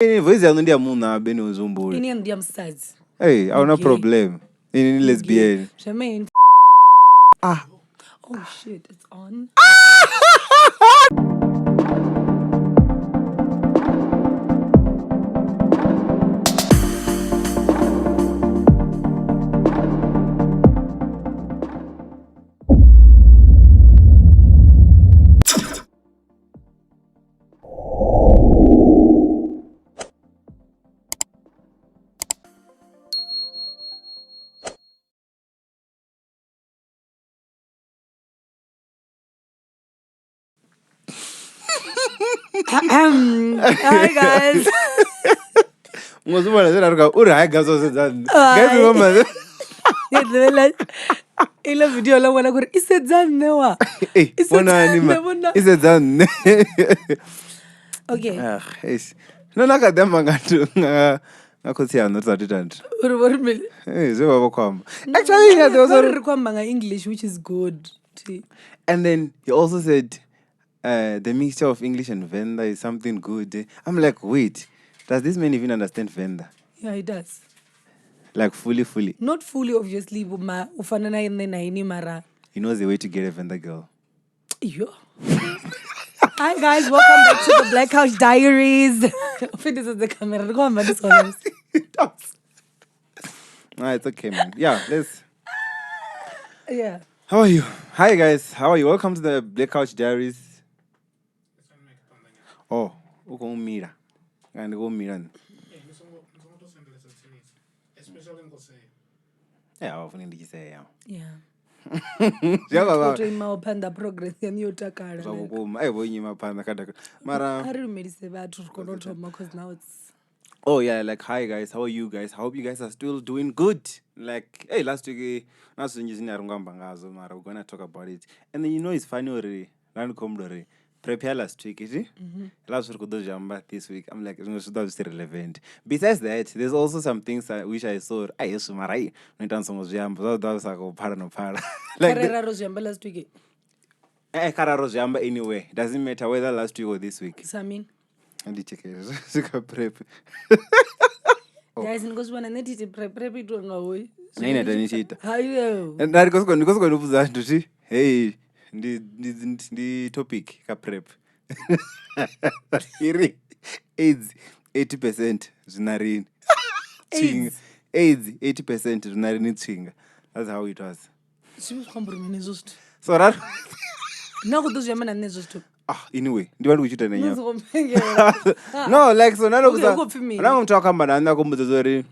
Voice yangu ndia muna beni uzumburi. Ini ndia msazi. Hey, I no problem. Ini lesbian. Jermaine. Oh shit, it's on. Hi guys. Ngozubona zena uri hayi gazo sedzana. Guys ngoma. Yedlela. Ile video la wona kuri isedzana wa. Isedzana ma. Isedzana. Okay. Yes. No nakadamba ngathi ngakhothi yana tsatitanda. Uri mili. Zebaba kwamba. Actually there was a kwamba English which is good. And then he also said the mixture of English and Venda is something good. I'm like, wait, does this man even understand Venda? Yeah, he does. Like fully? Not fully, obviously, but ufanana in mara. He knows the way to get a Venda girl. Yo. Hi guys, welcome back to the Black Couch Diaries. This is the camera. Go on, man. This one. Nah, it's okay, man. Yeah, let's. Yeah. How are you? Hi guys, how are you? Welcome to the Black Couch Diaries. Oh, uko mira. And go mira. Yeah, often in say yeah. Yeah. Panda progress and you takara. Mara. I remember say because now it's. Oh yeah, like hi guys, how are you guys? I hope you guys are still doing good. Like hey, last week we're gonna talk about it. And then it's funny already. Prepare last week, is it? Last week this week. I'm like, that's still relevant. Besides that, there's also some things that which I saw. I used to marai. Like last week. Anyway, doesn't matter whether last week or this week. Samin. And check it. Prep. Guys, because when I need to prep it on away. Hello. And that goes going to see. Hey. The topic ka prep. AIDS 80% zinarini. AIDS 80% zinarini tsinga. That's how it was. So that anyway, do you want to chita nanya? No, like so nalo I'm talking about nanda kumbuzori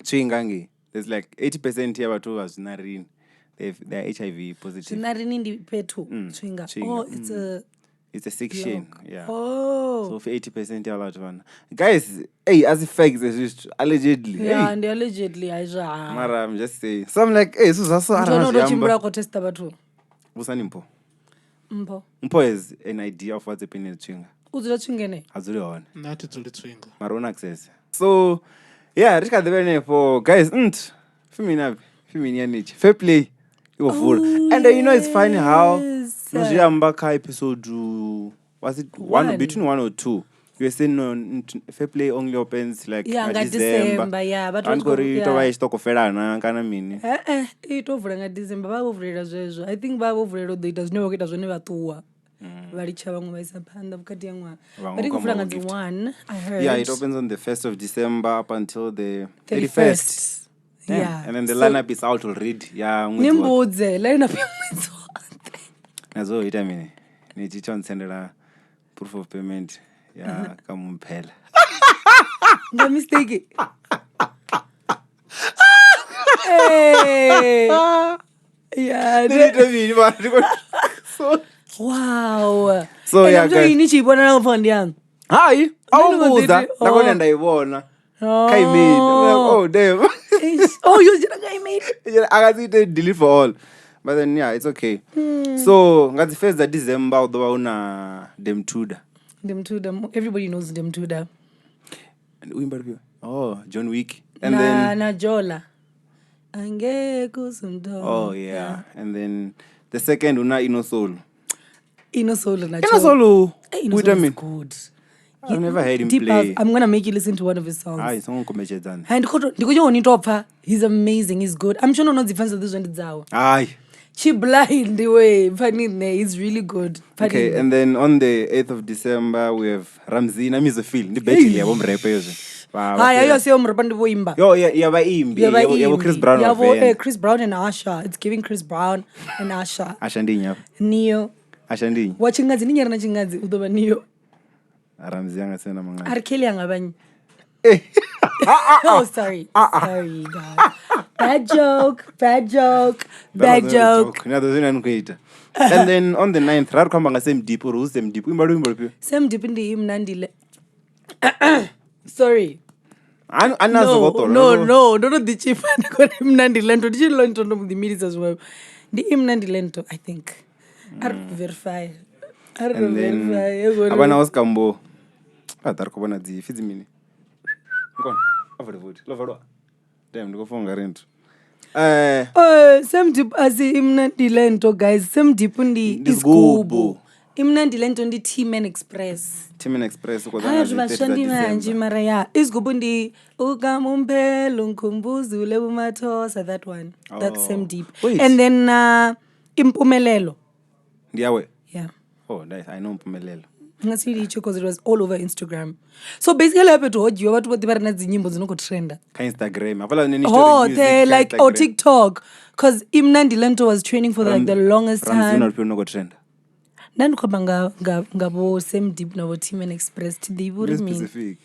tsinga. There's like 80% here about was zinarini. They're HIV positive. Oh, it's a section. Yeah. Oh. So for 80% are lot one. Guys, hey, as facts exist allegedly. Yeah, and allegedly Mara, I'm just saying. So I'm like, hey, so Busanimpo. Mpo is an idea of what's happening in Chinga. Azuri on. Not to the twinga. Maroon access. So yeah, Rika the for guys, Feminian niche. FairPlay. And it's funny how Nojambaka episode was it between 1 or 2? You were saying no FairPlay only opens like December. Yeah, but it over December. I think they does know it doesn't never tour. But it opens on the 1st of December up until the 31st. Yeah. And then the lineup is out already. Yeah. Nimbudze lineup. Nazo it I mean. Nichichon sendera proof of payment. Yeah, kamumpela. No mistake. Hey. Yeah. Wow. So yeah, guys. Hi. Awubuza nakona ndayibona. Oh damn. Oh, you did a made. I got it delete for all. But then yeah, it's okay. So got the first of December although una them Tudor. Everybody knows them Tudor. And John Wick. And then Jola. Oh yeah. And then the second una Inno Soul. Inno Soul. Inno Soul. What I mean? Good. I've never heard him Deep play. House. I'm gonna make you listen to one of his songs. Hayi, sonke komechedzana. And Uapfa, he's amazing, he's good. I'm sure no the fans of this one Zao. Hayi. She blind the way. He's really good. Okay, and then on the 8th of December we have Ramzi na Mizofil. Ndi betty ya bomrepe yoze. Hi, I say umrapandi boimba. Yo, yaba imbi. Yabo Chris Brown. Yabo Chris Brown and Asha. It's giving Chris Brown and Asha. Asha ndinya. Neo. Asha ndinya. Watchingazi ninyara na chingazi udoba Neo. Ramzi anga sena mangani. Arkeli angabanye. Oh, sorry. Sorry, guys. Bad joke. And then on the 9th, rari kwamba nga same deep or who's same deep? Wimbo pio. Same deep ndi imnandile. Sorry. No, the chief. Imnandilento. Did you learn to know the meetings as well? The imnandilento, I think. I'll verify. And then abana was kambo. Atarko bana zi fizimini. Ngone. Over the wood. Lobola. Damn, ndiko fonga rent. Same deep as imnandilento, guys. Same deep ndi iskubu. Imnandilento ndi Team Express. Team Express uko zanga zishandi manje mara ya. Iskubu ndi ukamumpelo nkumbuzule bumathosa, that one. That's same deep. Wait. And then impumelelo. Ndiyawe. Yeah. Oh, nice. I know Mpumelelo. Because it was all over Instagram. So basically, I have to hold you about what the nyimbo zinoko trenda. Instagram. They like TikTok. Because Imnandi Lento was training for the longest time. Nanu kwamba ngabo same deep na Team Express to the specific.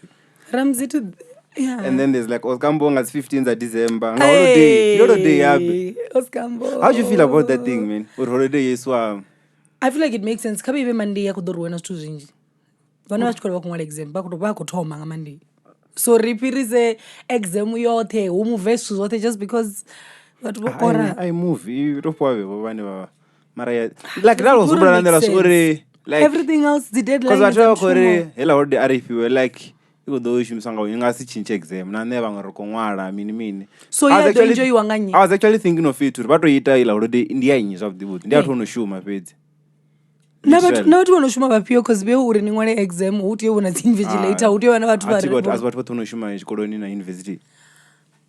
Ramzi to yeah. And then there's like Oskambo as 15th of December. Holiday. Oskambo. How do you feel about that thing, man? Or holiday yeswa. I feel like it makes sense. Kabi be Monday yakudorwena stu zinji. Vana vachikora vakumwa exam vakuthoma nga Monday. So repirize exam yothe umuveshu zothe just because vatu vokora. I move. Iropwawe vane baba. Mara like that was brother story like everything else the deadline. Because vatu vakore hela holiday RFU like iko do issue msanga ngasi chinche exam na never ngorokonwala mini. So yeah, to enjoy wanganyi. I was actually thinking of it bato ita ila holiday India inyi of the boot. Ndia tono show mapedzi. Na vatu vanoshuma vapio because veo uri ningwane exam uti una invigilator uti wana vatu vari. As vatu vanoshuma chikoloni na university.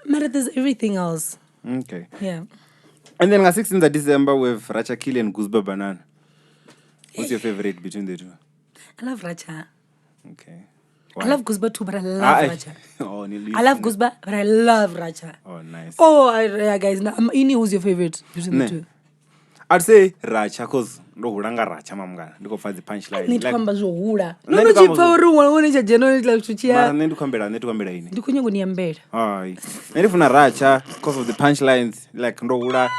But there's everything else. Okay. Yeah. And then on 16th of December we have Racha Kili and Guzba Banana. What's your favorite between the two? I love Racha. Okay. Why? I love Guzba too, but I love Racha. I love Guzba, but I love Racha. Oh, nice. Oh, guys, Ini, who's your favorite between the two? I'd say Racha, because no huranga Racha mamga. Ndiko fazi punchline. Need to come back to hura. No, chipa uru wana cha general like chuchia. Mara nendu kambera ini. Ndiko nyengo ni ambera. Ai. Nende funa Racha because of the punchlines like ndo hura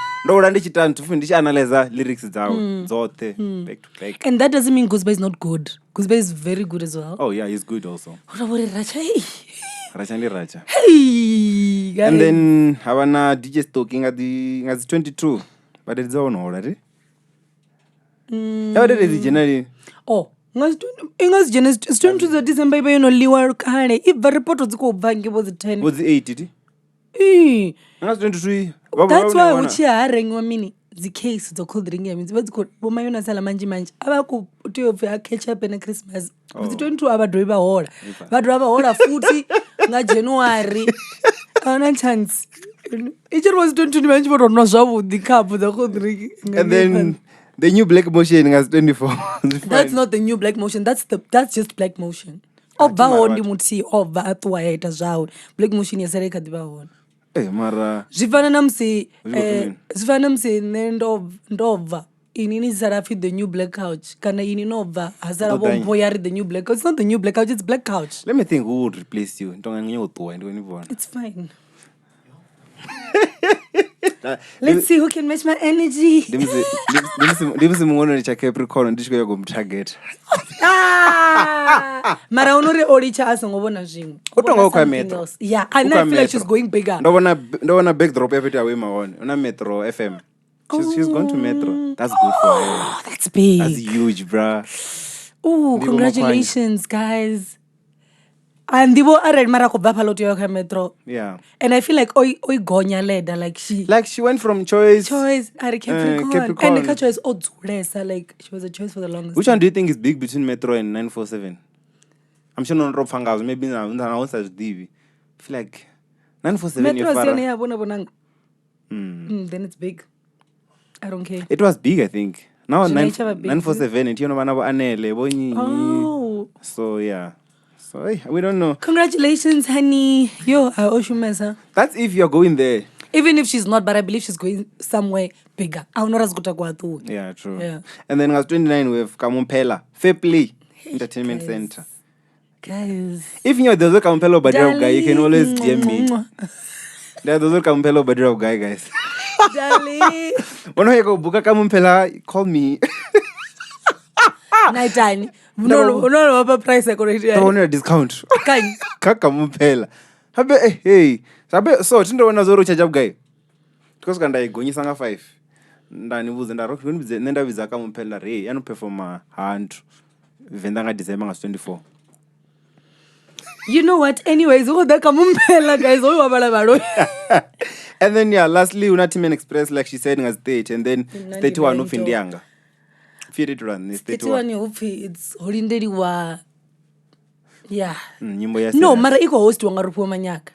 ndichita ndichi analyze lyrics zao zote back to back. And that doesn't mean Guzba is not good. Guzba is very good as well. Oh yeah, he's good also. What about Racha? Racha ndi Racha. Hey, guys. And then havana DJ talking at the 22. But it's all already. How did it generally? Oh, Ingas Genesis 22 December, you know, Liwa Kane. If the report was go back, it was 10. Was 80? That's 23. That's why we are ring 1 minute. The case the cold ring means what's called Womayona Salamanji Manch. Abaku to catch up in a Christmas. It's 22 hour driver order. But driver order 40 na January. On a chance. It was 22 months for no job with the cup with the whole drink. And then the new black motion has 24. That's not the new black motion. That's just black motion. Oba ondi muti oba atwa eta zao. Black motion yasereka dibaona. Mara. Zivana namse ndova. Inini Zarafi the new black couch. Kana ini nova Hazara boyari the new black couch. It's not the new black couch, it's black couch. Let me think who would replace you. It's fine. Let's see who can match my energy. Dimsi mungono ni cha Capricorn ndishiko yago mtarget. Mara onore oricha asa ngobona zwingo. Utonga kwa metro. Yeah, I feel like she's going bigger. Ndobona backdrop yapita awe maone. Una Metro FM. She's gone to Metro. That's good for her. Oh, that's big. That's huge, bruh. Oh, congratulations, guys. And they were already marako bapalo to your Metro. Yeah. And I feel like oi gonya leda like she went from choice Capricorn. And the choice is odd. Like she was a choice for the longest. Which one do you think is big between Metro and 947? I'm sure no fangas. Maybe na such divi. Feel like 947 Metro Fara. Sene bonang. Then it's big. I don't care. It was big, I think. Now Should I have a big 947. It you know manabo anele bonyi. Oh. So yeah. So hey, we don't know. Congratulations, honey. Yo, I owe you mesa. That's if you're going there. Even if she's not, but I believe she's going somewhere bigger. I'll not as good as Yeah, true. Yeah. And then as 29 we have Kamumpela. FairPlay Entertainment guys. Center. Guys. If you know there's a Kamumpelo Badira guy, you can always DM me. There's a Kamumpelo Badira guy, guys. Darling. When you go Buka Kamumpela, call me. Night time. No, price I correct. I want a discount. Kind. Kakamumpela. Hey. So tindo wana zoro charge up guy. Because kanda igonyisa nga 5. Ndani buze ndaro nenda biza Kamumpela re yano performa 100. Venda nga December nga 24. You know what? Anyways, guys. And then lastly, Unatimen Express, like she said, in a state, and then state one of Indianga. Feed it run. State one it's holiday wa. Yeah. No, mara iko host wangarupu manyaka.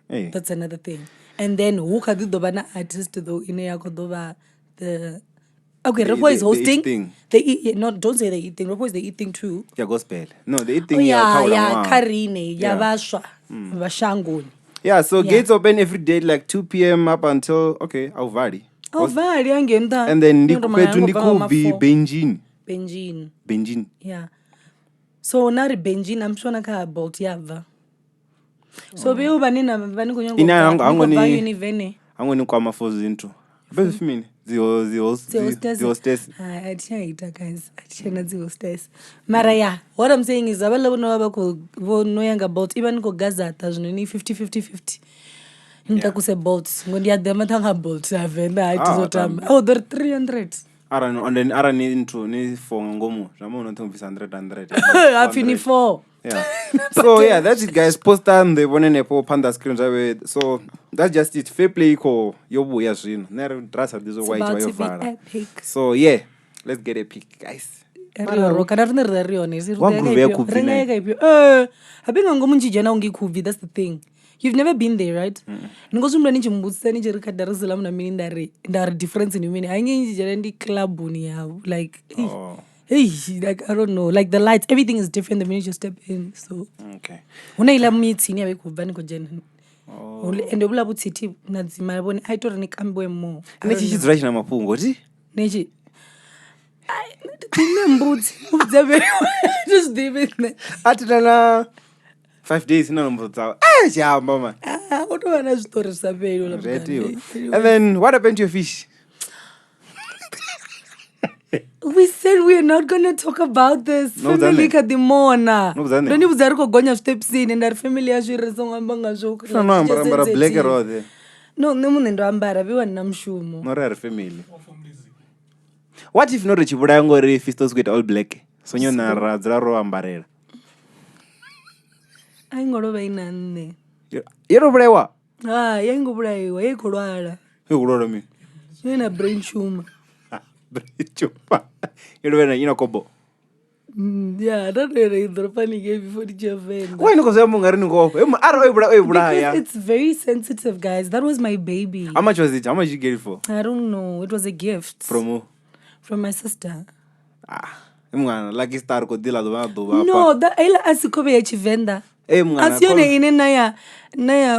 Hey. That's another thing. And then who kadi dobana artist do ine yako doba the. Okay, Repo is hosting. They eat. No, don't say they eating. Repo is the eating too. Yeah, gospel. No, they eating. Karine, Yavasha, Vashangoni. Yeah, so gates open every day like 2 p.m. up until Auvadi. And then Ndiku be Benjin. Yeah. So now Benjin, I'm sure naka about Yava. So be ubanina vanikunyongo. I'm going to come for into. But mean the hostess. I guys. The hostess. Maraya. What I'm saying is abala no younger about even go Gaza tajuni 50. Ntakuse bolts. Ngondi ya dema tanga bolts Venda itizotamba. Oh, they're 300. Arani into ni for ngomu. Jamo no thing 100. Happy 4. Yeah. So yeah, that's it, guys. Post on the one and panda screens away. So that's just it. FairPlay ko yobu yashin. Never dress at this white way. So yeah, let's get epic, guys. That's the thing. You've never been there, right? Because when you move, then you look at the Jerusalem. I mean, there are difference in you. I mean, you club like. Hey, like I don't know, like the lights, everything is different the minute you step in. So okay. When I meet senior, we could ban and the Black City, Nazima, when I told Nick Ambo more. And she's right now, Mapungo. Neji. I remember just leave it. Atana 5 days, no more. Yeah, mama. What do I stories are very And then what happened to your fish? We said we're not going to talk about this. Family kadimona. Don't you zari gonya steps in and our family ashire songa mbanga joke. No, ambara black road. No, ndo ambara biwa namshumo. No rare family. What if not chibuda ngori fistos with all black? Sonyo na razaro ambarera. Ai ngoro baina nne. Yero brewa. Yengo brewa, yekolwala. Yekolwala mi. Yena brain tumor. You kobo. Yeah, that really the funny game before the Venda. Why Because it's very sensitive, guys. That was my baby. How much was it? How much did you get it for? I don't know. It was a gift. From who? From my sister. Lucky star ko dila No, that ila asikobe ya Venda. Asione ine naya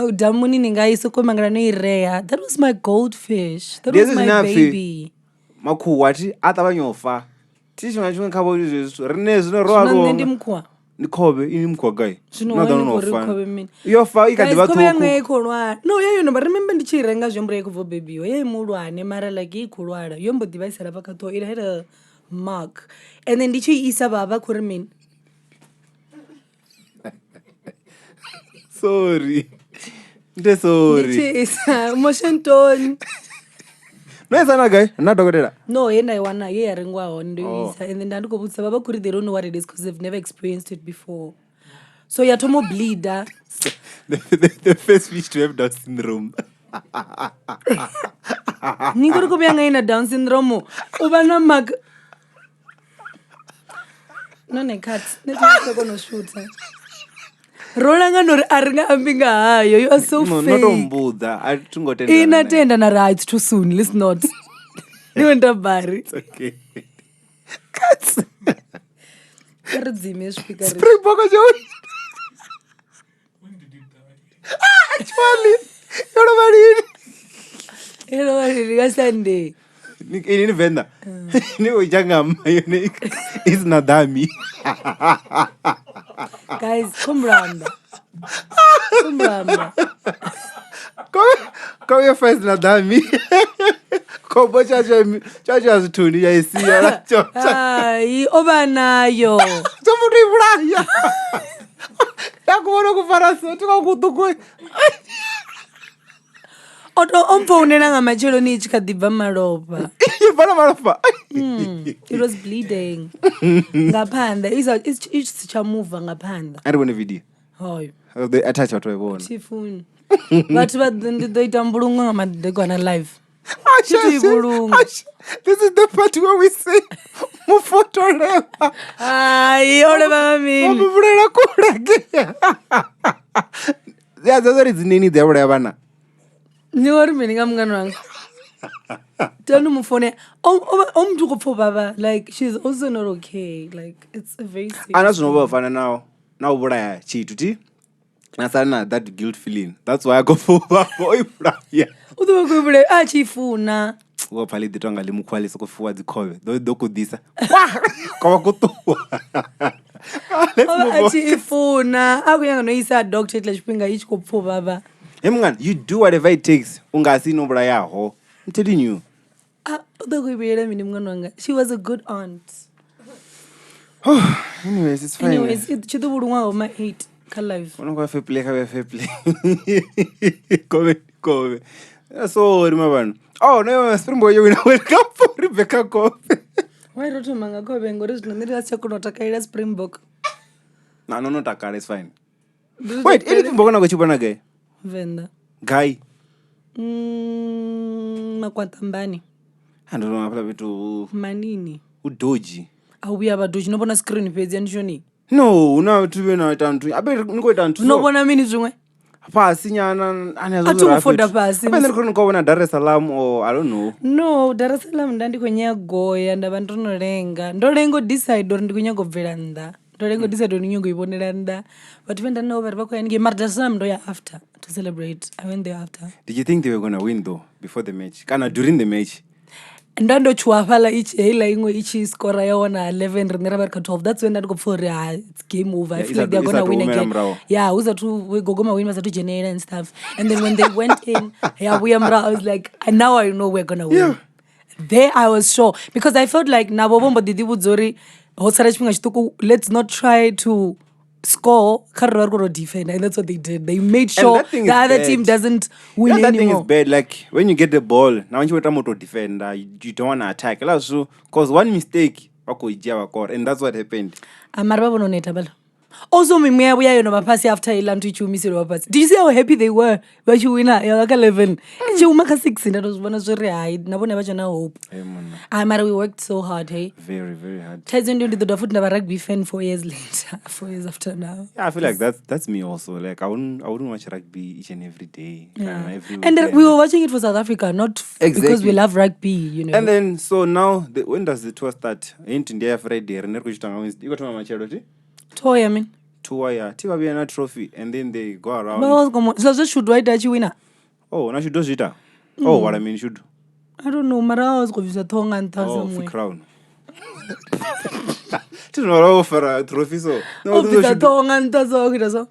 udamuni ningai soko mangrana irea. That was my goldfish. That was my baby. Makuwati atabanyofa tishi machunga khabo izwe renezwe roaro ndimkwa nikhobe inimkwa guy no fan yofa ikade bathu no yeyo no remember ndichirenga zvombure kuvo baby yo mulwane mara like ikulwala yombo device la pakato it had a mark and then ndichi isa baba kurimin sorry ndichi isa motion tone. No, it's not guy. Not doctor. No, I wanna ringwa on and then Baba Kuri, they don't know what it is because they've never experienced it before. So Yatomo bleeder. The first fish to have Down syndrome. Ninguru Down syndrome. Ubana mag. No cuts. Netwa kono shoot. Rolanga nori aringa ambinga hayo. You are so fake. Not on Buddha. I tungotenda. Inatenda na right too soon. Let's not. Niwenda bari. It's okay. Cuts. Kardzime speaker. Springboks. When did it die? Actually, you know what it is? Sunday. In Venda. No, Jangam. It's Nadami. Guys, come round. Come here first, Nadami. Come watch as Tony. I see you. Ay, obanayo. Somebody braya. Yakuona kufaraso tukakutukwe. Omfonela ngamachelo ni chikadibva malopa. Ibana malopa. It was bleeding. Ngaphanda isichamuva ngaphanda. I want a video. Hoy. They attach what I want. Chifuni. Bathu badoita mbulungu ngamadekwana live. This is the part where we say mufoto leva. Ay, ole mami. Mubulera kula. Yeah, that is nini there whatever. Ni wari meninga mngani wangu. Tell me phone. Umduko baba. Like she's also not okay. Like it's a very serious. Anazunova fana now. Now bulaya chituti. Nasana that guilt feeling. That's why I go for bulaya. Udubukubule achifuna. Uapfa ditwanga limukhwalisa kufuwa dzikhove. Dokudisa. Kwa kutuwa. Let's move on. Achifuna. Akuyanga noisa doctor tla chipinga ichikopfo baba. Hey man, you do whatever it takes. Ungasi no bulaya ho. I'm telling you. She was a good aunt. Anyways, it's fine. Anyways, chidubulunga my 8 ka life. Unonga FairPlay. Come. So remember. Oh no, Springboks you will welcome for Rebecca Kobe. Why don't you manga Kobe ngori zvinondira chakunotakaira Springbok? No, takara, it's fine. Wait, anything mbona kuchibona guy? Venda. Guy. Makwatambani. Handolo ngapha betu Manini. Udoji. Awuya badoji nobona screen page yanishoni. No, una tube na tantu. Abe ngoita ntu. Nobona mini zvimwe. Pasi nyana anazo rapid. Atukufoda pasi. Abe ndikoni kuona Dar es Salaam or I don't know. No, Dar es Salaam ndandikonya goya ndaba ndonolenga. Ndolengo decide or ndikonya gobvela nda. Ndolengo decide or nyongo ibonela nda. But when ndano over bakho yanike Dar es Salaam ndo ya after to celebrate. I went there after. Did you think they were going to win though before the match? Kana during the match? Ndando chwafala hela ingwe ichi score yaona 11 rinera barka 12. That's when ndandiko for it's game over. I feel like they're going to win again. Yeah, uza tu gogoma win masa tu generate and stuff. And then when they went in, yeah, we I was like, and now I know we're going to win. Yeah. There I was sure because I felt like nabobombo didi budzori hosara chipinga chituku, let's not try to score karoro defend, and that's what they did. They made sure the other team doesn't win anymore. That thing is bad. Like when you get the ball, now when you want to defend, you don't want to attack. Because one mistake, and that's what happened. Also, we pass after Ilam to you, Mr. Did you see how happy they were? But you win like 11. And you make a 16. That was one of the right. No one ever hope. We worked so hard, hey? Very, very hard. Tyson did the foot never rugby fan 4 years later. 4 years after now. Yeah, I feel like that's me also. Like I wouldn't watch rugby each and every day. Yeah. And then we were watching it for South Africa, not because we love rugby, you know. And then so now when does the tour start? In India Friday, you got to my tour, I mean. Tour, yeah. Tiba be a trophy, and then they go around. But so should why that you winner? Oh, now should do it. Oh, what I mean should. I don't know. Mara was going to tongue and somewhere. Crown. To know for a trophy, so. No, the tongue and so.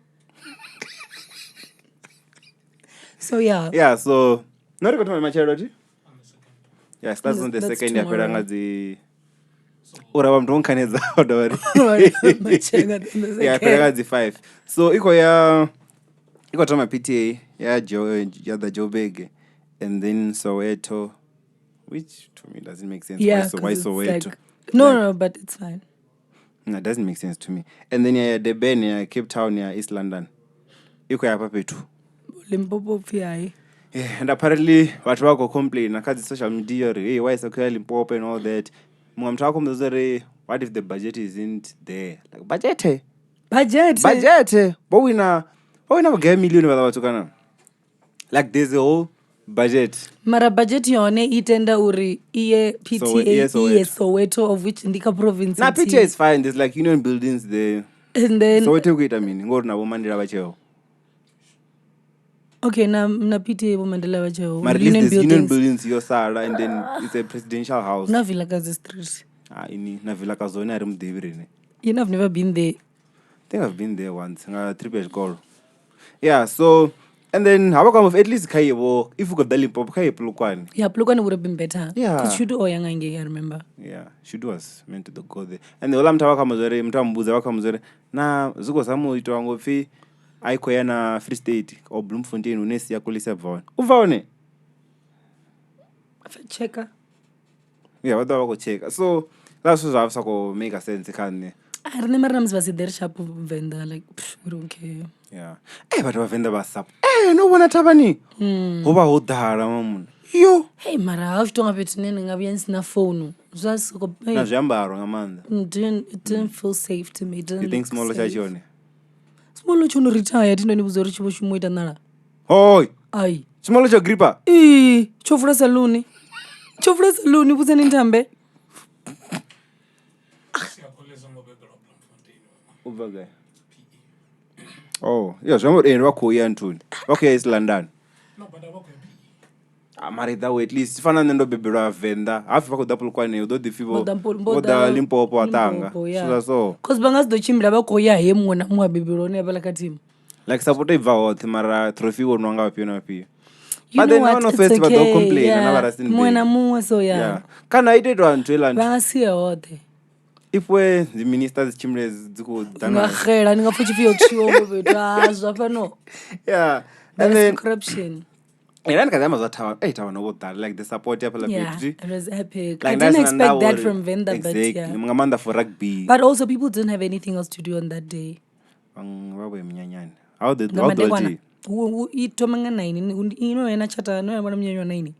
So yeah. Yeah. So not got my charity. Yes, that's on the second year. The ora mtonkaneza odori. Yeah, peraga 5. So iko tama PTA ya the Jobeg and then Soweto, which to me doesn't make sense. Yeah, why Soweto? Like, no, but it's fine. No, it doesn't make sense to me. And then the Ben, Cape Town, East London. Iko ya papetu. Limpopo pia. Yeah, and apparently watu wako complain na kazi social media, hey, why is okay Limpopo and all that. Mwamtako mzuri what if the budget isn't there? Like budget. But we never get million about like there's a whole budget. Mara budget yone itenda uri iye PTA iye Soweto, of which Ndika province. Nah, PTA is fine. There's like union buildings there. And then Soweto I mean, ngor na bomandela bacheo. Okay, na PTA bomandela bacheo. Union buildings yo sala, and then it's a presidential house. Na Villa Kazi Street. Ini na Villa Kazona arim David. You know, I've never been there. I think I've been there once. Trip call. Yeah, so and then how come at least Kayebo, if you got the Limpopo Kayeplukan. Yeah, Plukan would have been better. Yeah. Because Shudu Oyangange, I remember. Yeah, Shudu was meant to go there. And the Olam Tawakamazore, Mtambuza Wakamazore, na Zuko Samu Itoango Fi, Aikoyana Free State, or Bloemfontein, Unesia Kulisa Vaughan. Uvaone? Checker. Yeah, what do I go check? So that's what I've to make a sense. I remember Rams was there shop of Venda, like, we don't care. Yeah. Hey, but Venda was up. Hey, no one at Tabani. Over Hodara. Yo. Hey, Mara, I've done a bit in a phone. Just go. It didn't feel safe to me. You think smaller Chachoni? Smaller Chun retired, and it was a rich bush with another. Oi. Aye. Smaller Gripper. Chofra Saloon. Chofra Saloon was an intambe. Oh, yes, I'm in Rockoyan too. Okay, it's London. No, but I work with I'm married that way at least. If I know baby Venda, I have to double coin, although the fever, the Limpopo Atanga. So that's all. Because Bangas do Chimla Koya, him when I'm a baby on a team. Like support a vow, Timara trophy or Nanga Pionapi. But then no festival don't complain. Yeah. So yeah. Can I did one to land? If we the minister's chimneys do done. Yeah. And then corruption. And then because was a 8 hour about that, like the support it was epic. Like, I didn't expect that from Venda, but yeah. Mngamanda for rugby. But also people didn't have anything else to do on that day. How did you itomanga 9 ena chata no yabona mnyanywa 9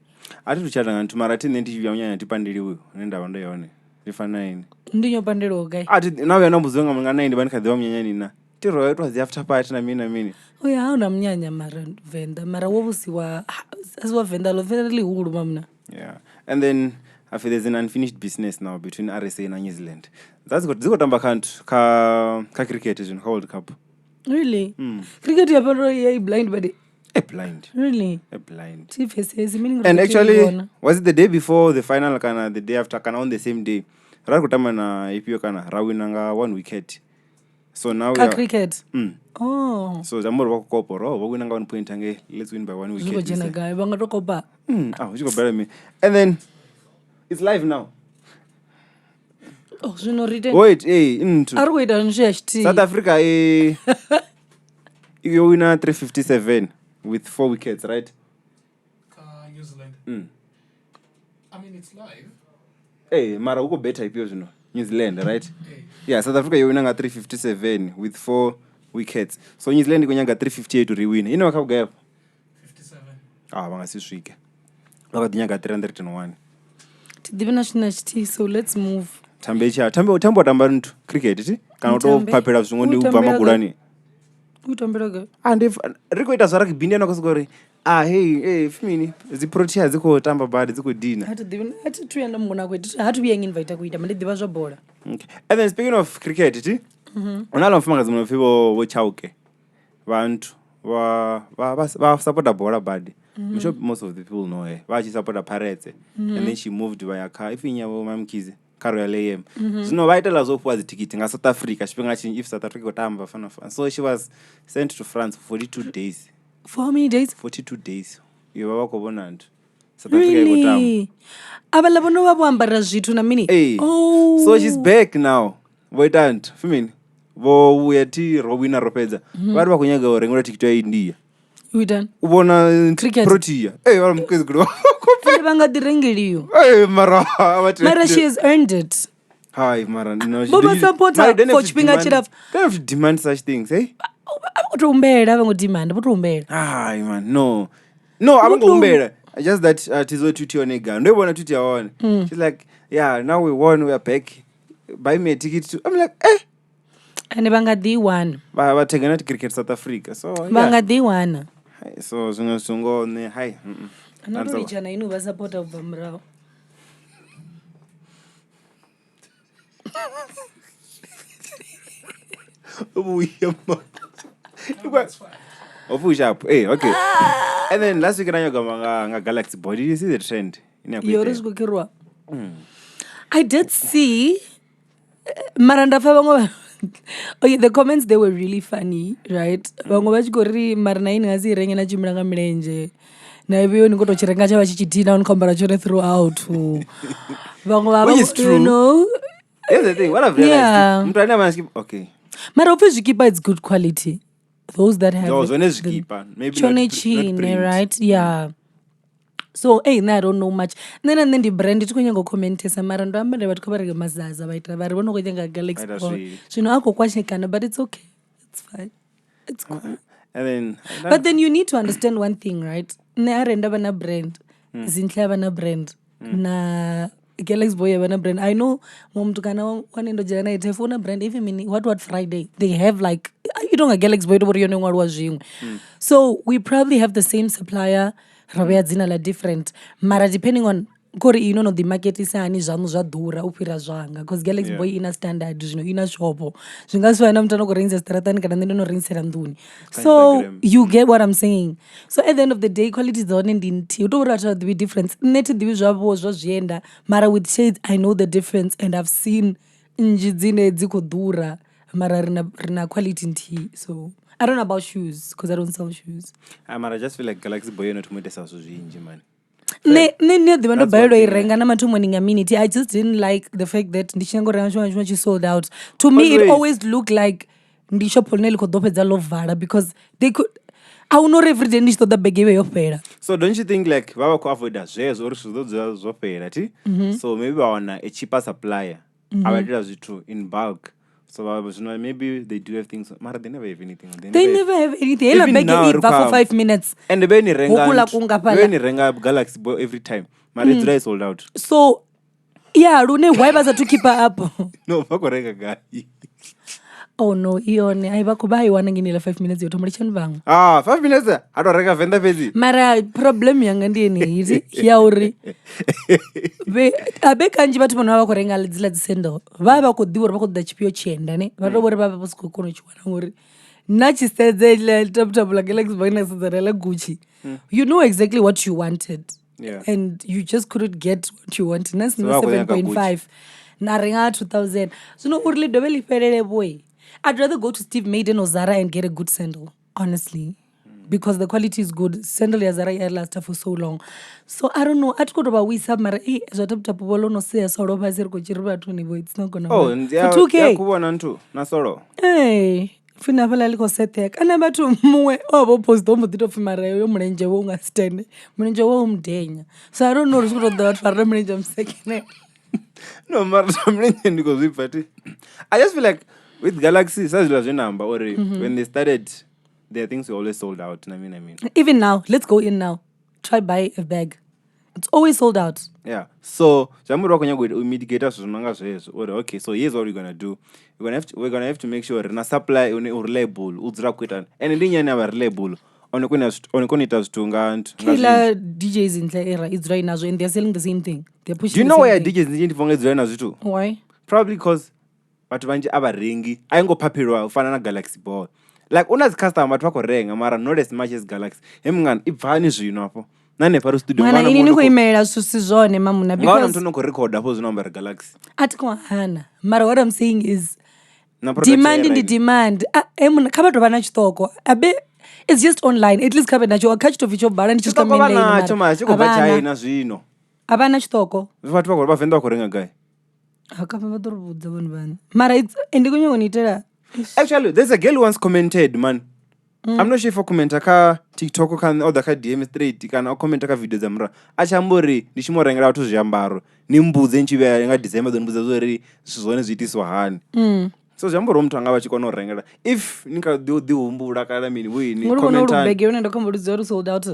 ati tuchata ngantu mara tine ndivya mnyanya tipandiri uyu nenda wanda yone rifa 9 ndinyo pandiro okay ati nawe anambuzonga mnga 9 bani kadhiwa mnyanya nina tiro yetu azi after party na mimi oya hauna mnyanya mara Venda mara wobusiwa aswa Venda lo very hulu mamna. Yeah, and then I feel there's an unfinished business now between RSA and New Zealand. That's got ziko tamba ka cricket is in World Cup. Really? Cricket ya blind buddy. A blind. Really? A blind. And actually, was it the day before the final kana the day after kana on the same day? Rakutama na ipio kana rawinanga 1 wicket. So now we are cricket. Oh. So jambo wako kopo ro wawinanga 1 point ange let's win by 1 wicket. Zuko jena guy bangatoko ba. You go better me. And then it's live now. Oh, so no written. Wait, into South Africa, you win 357 with 4 wickets, right? New Zealand. I mean, it's live. Hey, Mara, who go better if you know New Zealand, right? Yeah, South Africa, you win 357 with 4 wickets. So New Zealand, you win 358 to re-win. You know how go 57. Bangasi shike. Look at 301. The national team, so let's move. Tambo tambantu cricket iti kana to papera zvingoni ubva magurani utambiraga and if rekoita zva rugby ndiyana kusukori hey fimini ziprotea dziko tamba bad dziko dina ati tuyenda mungona kwetu hatu being invite kuita mandidziva zva bhola. Okay, and then speaking of cricket iti unala mfumakazi munofivo vochauke vantu va support bhola bad. I'm sure most of the people know her. Vachi support Pirates and then she moved to Vayaka if inyavo mamkizi Karoyalem. So vital as of was the ticket in South Africa. If South Africa tamba fan of. So she was sent to France for 42 days. For how many days? 42 days. You were covenant. South Africa really? Abalabono wabambara zvitu na mini. Hey. Oh. So she's back now. Wait and Fimin. Vo uyati Robina Ropeza. Vari vakunyaga orengora ticket ya India. We done. Ubona protea. Hey, wala mkwezi kudu. Banga direngeliyo. Hey, Mara. Mara, she has earned it. Hi, Mara. No, Boba support her for chipinga chiraf. Don't have to demand such things, eh? Umbera, I demand. Hi, man. No, I'm going to just that Tizo Tuti on a gun. They want to Tuti on. She's like, yeah, now we won, we are back. buy me a ticket to. I'm like, And vangadiwana. Vatenga to cricket South Africa. So yeah. Vangadiwana. So zungo ne hi. Anorichana inu vasapota ubva Mudau. Hey, okay. And then last week I got Galaxy Boy. Did you see the trend? I did see Maranda Fabango. Okay, the comments they were really funny, right? Vango vachikori marina ini ngasi renga na chimranga mlenje. Na hivyo niko tochirenga cha vachichitina on comparative throughout. Vango which is true. You know. Here's the thing. What I've realized. Yeah. Okay. But obviously keeper it's good quality. Those that have those when is keeper maybe not print, right? Yeah. So I don't know much. Then the brand it kwenye go comment samara ndo ambe batho ba re mazaza baita ba re bona go thenga Galaxy Boy. So no ako kwashikana but it's okay. It's fine. It's cool. And then but then you need to understand one thing, right? Ne arenda bana brand. Zinhle bana brand. Na Galaxy Boy bana brand. I know mom tukana wanendo jana itefuna brand even mean what Friday they have like you don't a Galaxy Boy to worry what was you. So we probably have the same supplier. Rabia dzina la different. Mara depending on kori you know the market is ani zvamu zvadhura upira zvanga because Galaxy Boy ina standard you know ina shopo. Zvingaswana mutano kurinza stratani kana ndino rinsera nduni. So you get what I'm saying. So at the end of the day quality zone ndinti utorata the difference. Net the zvavo zvozvienda mara with shades I know the difference and I've seen njidzine dzikodhura mara rina quality nti so I don't know about shoes because I don't sell shoes. I just feel like Galaxy Boy not to so man. I just didn't like the fact that she sold out. To me, it always looked like because they could. I will not every day the bag. So don't you think like Baba could avoid that so maybe I want a cheaper supplier. I would do it true in bulk. So maybe they do have things. Mara, they never have anything. They never have anything. Even now, for 5 minutes. And the Benny Renga Galaxy Boy every time. Mara, it's dry sold out. So, yeah, Rune, why was it to keep her up? No, Renga guy. Oh no, Ione, I was buy one in 5 minutes. You told me 5 minutes. I don't Renga Venda busy. Mara, problem young and easy. Yauri. I beg Anji Batman Renga, let's send her. Baba could do what the chipio chain, Danny. But what Baba was cooking. Nachi said they top like Galaxy Boy Gucci. You know exactly what you wanted. Yeah. And you just couldn't get what you wanted. That's 7.5. Naringa 2000. So no urli double if boy. I'd rather go to Steve Maiden or Zara and get a good sandal, honestly. Because the quality is good. Sandal ya Zara ya lasted for so long. So I don't know. I'd go about we submara. It's not gonna work. And yeah, 2K. Nasoro. Hey. Fina pala liko setek. Anamba tu muwe obo post domo dito fimara yo mrenje wo nga stand. Mrenje wo mdenya. So I don't know rusko that for mrenje msekine. No, mrenje because we party. I just feel like with Galaxy, such as your number, or when they started, their things were always sold out. I mean. Even now, let's go in now. Try buy a bag. It's always sold out. Yeah. So, we mitigate us. Okay, so here's what we're gonna do. We're gonna have to make sure na supply reliable, and then never reliable. Kila DJs in the era is right now, and they're selling the same thing. They're pushing. Do you know why DJs is right now too? Why? Probably because watu vanje abaringi aingo papirwa ufana na Galaxy Boy. Like unazi customer watu wako renga mara not as much as Galaxy. Hemngani ibvani zvino hapo. Nane paru studio mana ini niko email susizone mamuna because ngana mtu record hapo zinomber Galaxy. Atiko hana. Mara what I'm saying is demand in the demand. Emuna kaba to bana chitoko. Abe it's just online. At least kaba nacho catch to vicho bara nicho come in. Abana choma chiko bacha ina zvino. Abana chitoko. Vatu vako ba Venda kurenga guy. Mara it's actually there's a girl who once commented man. I'm not sure if I comment aka TikTok can or the DM straight can or comment aka videos amra. Achambori ndishimorengera watu zviambaro. Nimbuze nchive nga December ndimbuze zori zvizone zviitiswa hani. So zvamboro mtu anga vachikona urengera. If nika diumbura kana mini we ni comment on. Bege unaenda kumbudzwa sold out.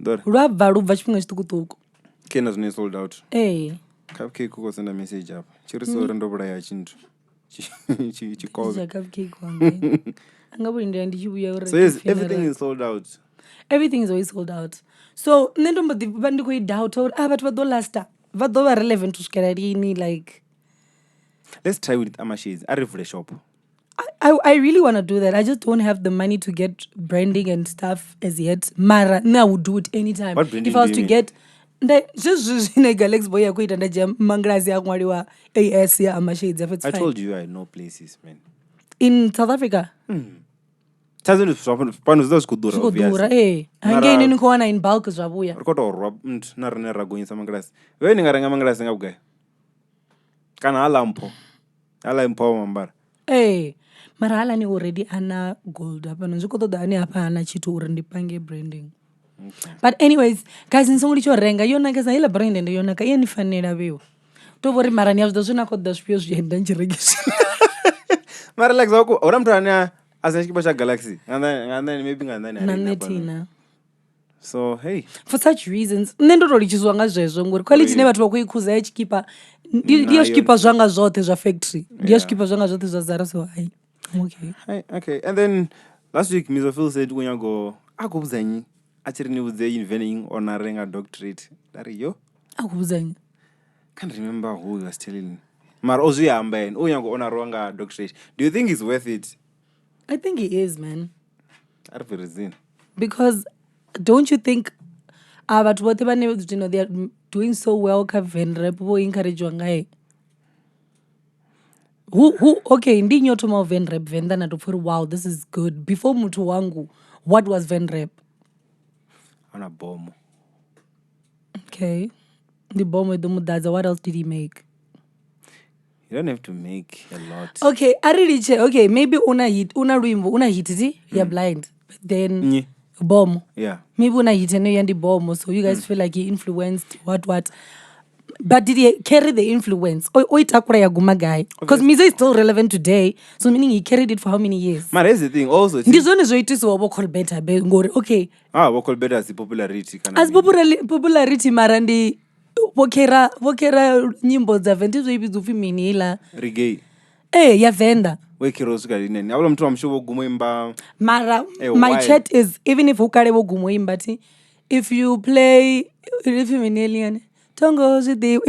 Dore. Rubber chipinga chitukutuku. Kena zvine sold out. Eh. cupcake kuko send a message up chirisoro ndobulaya chintu chikove cupcake wangu angabulindira ndichibuya uri so yes, everything is sold out. Everything is always sold out. So nne ndomboḓi ndi khou I doubt uri vhathu vha ḓo lasta vha ḓo vha relevant u swikela lini like let's try with amashades a revule shop. I really want to do that. I just don't have the money to get branding and stuff as yet. Mara, I would do it anytime. What branding if I was do to you get just in a Galaxy boy ya kuita ndaje mangrazi ya kwaliwa AS ya amashades if it's I fine. told you I know places, man. In South Africa. Tazeni pano zida zikudura Zikudura hangeni nikuona in bulk zvabuya. Rikotorwa mtu na rene ragonyisa mangrazi. Wewe ningarenga mangrazi ngabugaya. Kana halampo mambara. Mara hala ni already ana gold hapa nzvikotoda ani hapa ana chitu uri ndipange branding. Okay. But anyways, guys, nsongulichorenga yona kesa ila brand ende yona ka yeni fanela vewa. Tovori mara ni azdo zuna kodda spio zvienda nchiregisi. Mara like zako ora mtu anya asachikipa cha Galaxy. Ngandani maybe ngandani. Nanetina. So hey, for such reasons nendorori chizwanga zvezvo ngori quality ne vatu vakuikuza yachikipa ndiyo chikipa zvanga zvote zva factory ndiyo chikipa zvanga zvote zva Zara so hai okay. And then last week Mizofil said when you go akubuzanyi achiri niudze inventing honoring a doctorate dari yo akubuzanyi can't remember who he was telling mar ozuyamba and unyango honoranga a doctorate. Do you think it's worth it? I think he is, man. Arfirizin because don't you think vatu vote vane they are doing so well ka Venda vo encourage wangai who okay ndinyo toma Venda na topfuri wow this is good before mutu wangu what was Venda ana bomo okay the bomo do mudaza what else did he make? You don't have to make a lot. Okay okay maybe una hit you're blind but then bomb. Yeah. Maybe una hit and yandi bomb, so you guys feel like he influenced what. But did he carry the influence? Oitakura yaguma guy. Because Mizo is still relevant today. So meaning he carried it for how many years? But here's the thing also. This one is what is what better. Okay. What better as the popularity. As popularity marandi wokera nyimbo za Venda zo ibizufi minila. Reggae. Ya Venda. Mara, my chat is, even if ukare wogumoimbati, if you play, if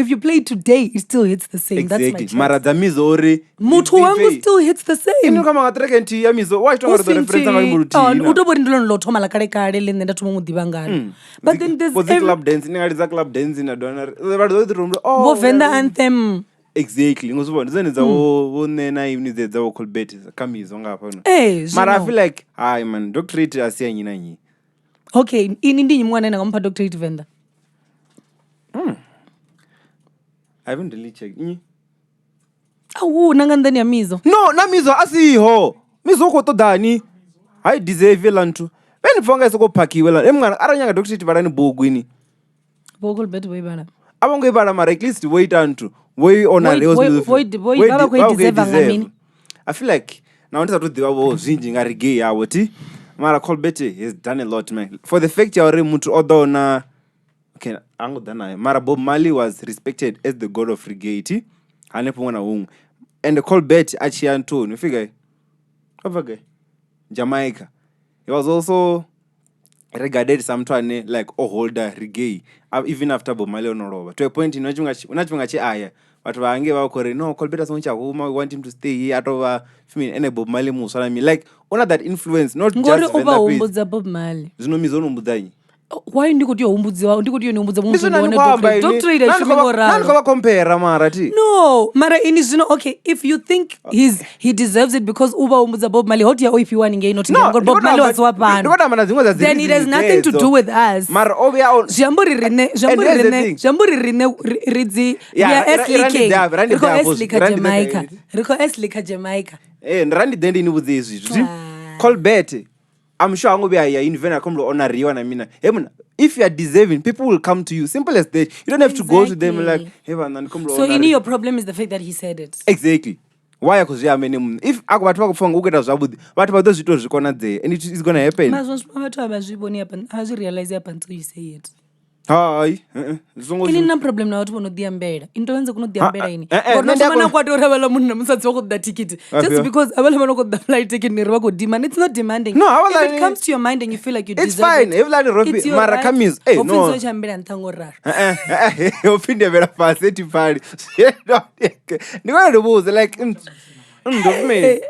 you play today, it still hits the same. Exactly. That's my chat. Mara zamizori. Mutu wangu still hits the same. Inu kama ngatreke nti ya mizo. Why don't you reference anga imuruti? Utobori ndilo nilotoma la kare lenda tumu mudibangani. But then there's was club dance. Ninga club dance in a donor. Oh, Venda anthem. Exactly. Ngosubona zenza wonena even the zawo kolbeti kamizo ngapha no. Mara I feel like hi man doctorate asiya nyina nyi. Okay, indinyi mwana na ngompa doctorate Venda. I haven't really checked. Nangandani ya mizo. No, na mizo asiho. Mizo uko to dani. I deserve lantu. When fonga isoko pakiwe la. Emngana aranyanga doctorate barani bogwini. Bogol bet way bana. Abongo ibara mara at least wait antu. Way honor baba ko deserve ngamini. I feel like now ndisa to diwa zinji ngari gay yawo ti. Mara Colbert has done a lot man. For the fact you are mutu odona okay, ango dana. Mara Bob Marley was respected as the god of reggae. Hanepo mwana ungu. And the Colbert achianto, you figure. Over Jamaica. He was also regarded sometime like a holder reggae. Even after Bob Marley onoroba. To a point in unachungachi aya. But wange wa kore no Colbert soncha we want him to stay here at over and Bob Marley musalami. Like one of that influence, not just Venda Bob Marley. Zino mizono mudai. Why ndikuti umbudziwa ndikuti umbudziwa munhu unoone doctorate nani kwa compare mara ti no mara ini zvino okay if you think he deserves it because uba umbudza Bob Marley hoti ya if you want ngei not ngori Bob Marley was wapana ndikona mana dzimwe za then it has nothing to do with us mara obia on jamburi rine ridzi ya riko eslika Jamaica ndirandi dendi nibudze izvi zviti Colbert I'm sure I'm going to be invent come to honor Rio na mina. If you are deserving, people will come to you. Simple as that. You don't have to go to them like, hey, man, come to so you know your problem is the fact that he said it. Exactly. Why? Because you are many. If I go to phone, get us about what about those people there, and it is going to happen. Mas vamos para tu abajiboni happen. How do you realize it happen until you say it? Hai. Ini na problem na watu vanodiambela intovenza kunodiambela ini nende notomana kwatora avala munhu namusadzi wakuda ticket just because avala vanokuda flight ticket neri vakodemand. It's not demanding. No, if it comes to your mind and you feel like you it's deserve fine. it, Evlani Robi it's your mara right. kamis. Hey, no. Office ochambela ntangorara. Opinde vera paseti pali. Ndikubuza like ndofumeni.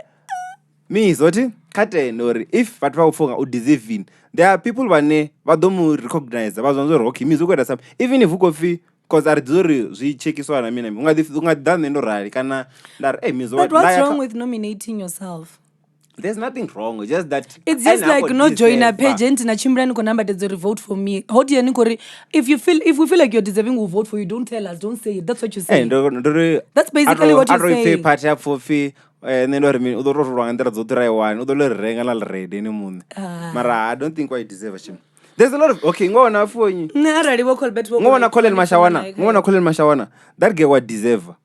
Me zoti kate nori if vathu vakufunga udeserving. There are people vane vadomu recognize vazonzo okay me zokuita some even if ukofi because aridzori zvichekiswa na mina ungadhani ndorari kana ndari mizo But what's wrong with nominating yourself? There's nothing wrong, just that it's just like not join a page and nachimbirani konamba tedzori vote for me. How do you kori if we feel like you're deserving, we'll vote for you. Don't tell us, don't say it. That's what you're saying. That's basically what you're saying. Party up for fee and then udororwa ngandira dzotira iwani udolorenga la red any moon. Mara I don't think I deserve him. There's a lot of okay ngona fonyi. Ngarali wo call bet wo. Ngona Colin Mashawana. That guy what deserve.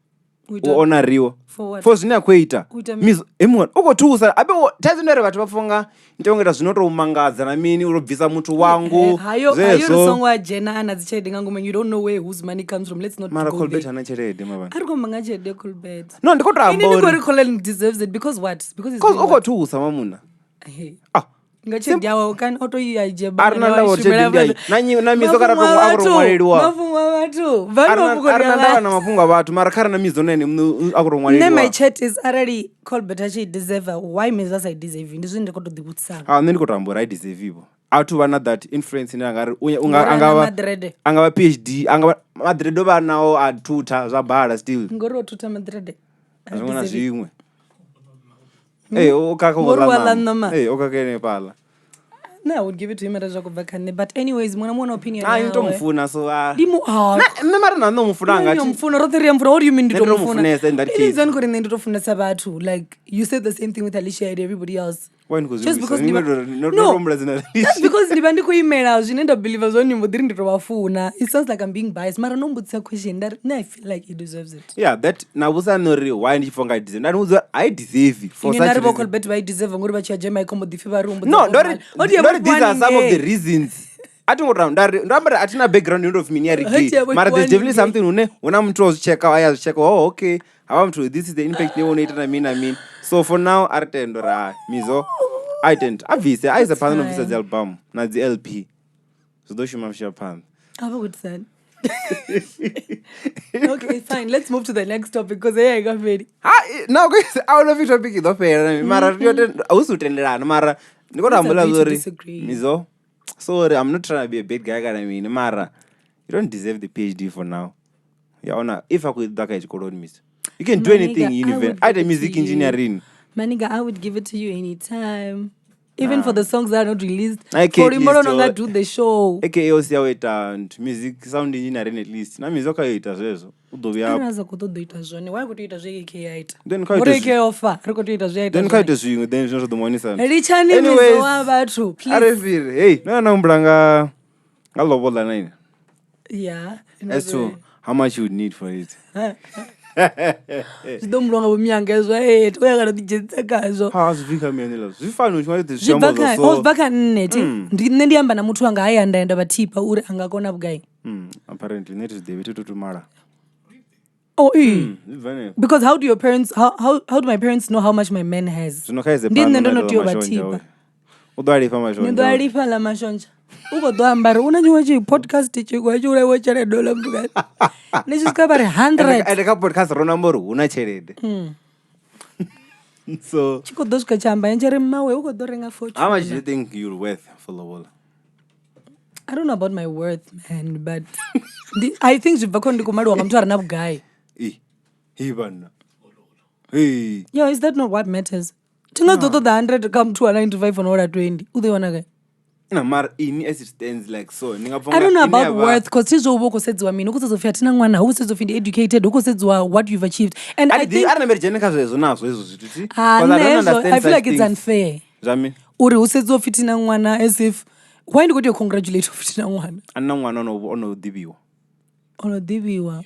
Uonariwa for zvina kuita mizo emwana ukothusa abe tazindere vathu vafonga ndongeta zvinotomangadza na mini urobvisa mutu wangu hayo song wa Jena ana dzichede ngangoma you don't know where whose money comes from. Let's not mara go Colbert ana cherede mabana ari komanga chede Colbert no ndikotambori Colin deserves it because what? Because ukothusa mamuna ngachediawo kan auto yijeba arnanda wochedindai na mizo kara ko akuromwaleliwa mafungwa vatu vanobuko arnanda na mafungwa vatu mara kara na mizo nene akuromwaleliwa my chat is already Colbert achi deserve why mizo I deserve ndizvo ndikotodibutsa ndikotambora I deserve ivo atu vana that influence ngari angava PhD angava madredo vanawo atuta zvabhala still ngoro tuta madredo azvona zvimwe ukakene pala. No, I would give it to him at a but anyways, one opinion. Mufuna so what do you mean? Like you said the same thing with Alicia and everybody else. Just because that's because ndibandiko email zvinoenda believers on you ndiri nditobafuna. It sounds like I'm being biased. Mara nombutsa question that I feel like he deserves it. Yeah, that nabusa nori why ndifonga I deserve. That I deserve it for such reason. Bet I deserve ngori bacha jema ikombo difiva room. No, these are some of the reasons. Ndambara atina background of mini gay. Mara there's definitely something una mtu ozcheka aya check okay. This is the impact they want it I mean. So for now artendora mizo I didn't. Obviously, I is a part of this album, not the LP. So don't you mamsha pan. Have a good son. Okay, fine. Let's move to the next topic because I got ready. Now guys, I don't know if topic is the fair. Mara, also tenderana. Mara, you got mizo. Sorry, I'm not trying to be a bad guy. I mean, Mara, you don't deserve the PhD for now. Yeah, if I could, that guy could miss. You can do anything in university. I did music engineering. Maniga, I would give it to you anytime. Even for the songs that are not released. For tomorrow, no do the show. AKA also and music sound engineering at least. Na mizoka ita zezo. Anaza kutodoita zone. Why would you ita zwe AKA ita? Then quite AKA offer. Rikotoita zwe ita. Then quite a swing. Then just the money son. Richani mizo wabatu. Please. Hey, no mbranga. Lobola nine. Yeah. As to how much you would need for it. Zidomlonga bomyangezwa uyakala dijetsa kazo zvika miyanela zvifano chimwe zvibaka nneti ndiyamba na muthu wanga ayandaenda batipa uri angakona bugai apparently net is David tutumara because how do your parents how do my parents know how much my man has ndine ndonotiyo batipa udwalifa mashonja ndwalifa la mashonja uko doambara unanywa chi podcast chikwa chura wechare dola mtukani nechika bari 100 aka podcast rona mboro una cherede so chiko doska chamba enjere mawe uko dorenga fortune. How much do you think you're worth for Lobola? I don't know about my worth, man, but I think zvivakondi kumadwa ngamtu arina bugai bana yeah, is that not what matters? Tingazoto the 100 come to 95 on order 20 udeona kai na mar ini as it stands like so I don't know about worth because tizo uboko sedzwa mina ukuzofia tina mwana ukuzofia educated ukuzedzwa what you've achieved and I think I never jeneka zvezo nazo ezo zvituti I feel like it's unfair zami uri usedzwa tina mwana as if why ndikuti congratulate tina mwana ana mwana onodibiwa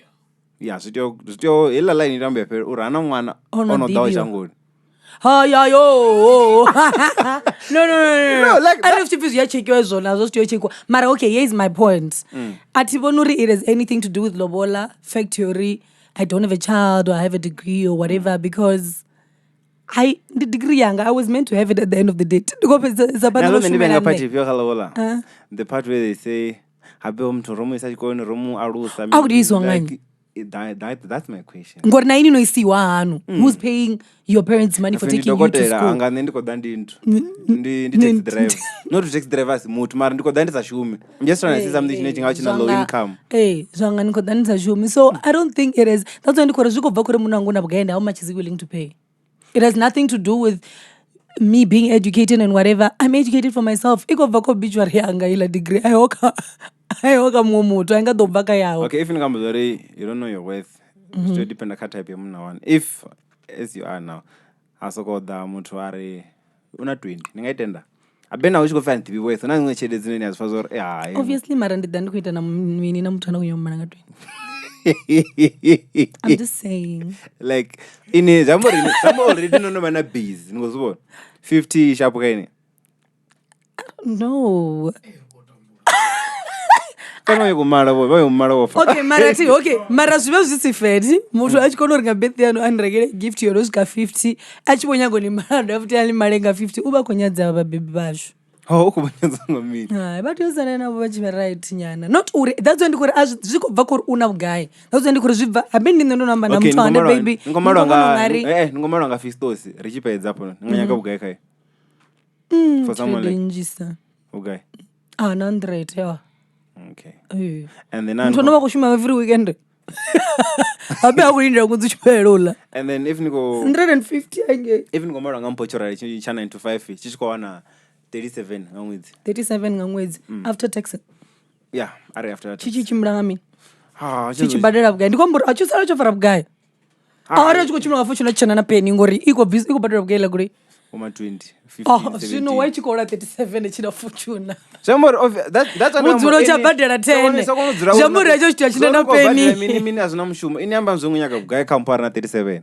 yeah zvityo ila line irambe uri ana mwana onodawo changoni haya yo. No. like I don't know if you check your zone. I was just check. Mara, okay, here's my point. Atibonuri, it has anything to do with Lobola, factory. I don't have a child or I have a degree or whatever because the degree younger, I was meant to have it at the end of the day. It's about the part where they say that's my question. Who's paying your parents' money for taking you to school? Not to taxi drivers, I'm just trying to say something low income. So I don't think it is. That's when how much is he willing to pay? It has nothing to do with me being educated and whatever. I'm educated for myself. Degree. I okay, if you don't know your worth, still depend on type one. If as you are now, as I got the mutuari, una 20. Ningaitenda. I've been out to find to be worth. And I'm going to say as far as obviously, Marandi dan kuita na mini na mutana kuyomana 20. I'm just saying. Like in a somebody already don't know man bees. 50 sharp kaini. No. Okay, Marati, okay. Marasuba zisifedi. Mutu achikono ringa birthday anu anregere gift yorosika 50. Achibonya ngoni mara after ali marenga 50. Uba konyadza aba baby basho. Oh, ukubanyadza ngomini. But yosana na bachi right nyana. Not uri. That's when ndikuri zviko kuri una guy. That's when ndikuri zvibva. Abendi ndo namba na mtu ande baby. Ngomaro nga Fistos. Richipa edzapo. Ngonyaka bugai kai. For someone like okay. 100, yeah. Okay. And then every weekend. And then if you go 150 again. If you go more on Pochora, you channel 95, just go on 37 ngwezi. 37 ngwezi after tax. Yeah, after tax. Chichi chimbrangami. Chichi badera guy. Ndikombo achusala chofara guy. Awara chikochimwa fortune chana na penny ngori iko badera guy laguri. 20, 50, oh, 70. So you know why you call 37 echina fortune. Somewhere of that's what Mudzuro cha badera 10. Jamuri acho chitachina na penny. Mini azuna mushumo. Inyamba mzungu nyaka guy kampara na 37.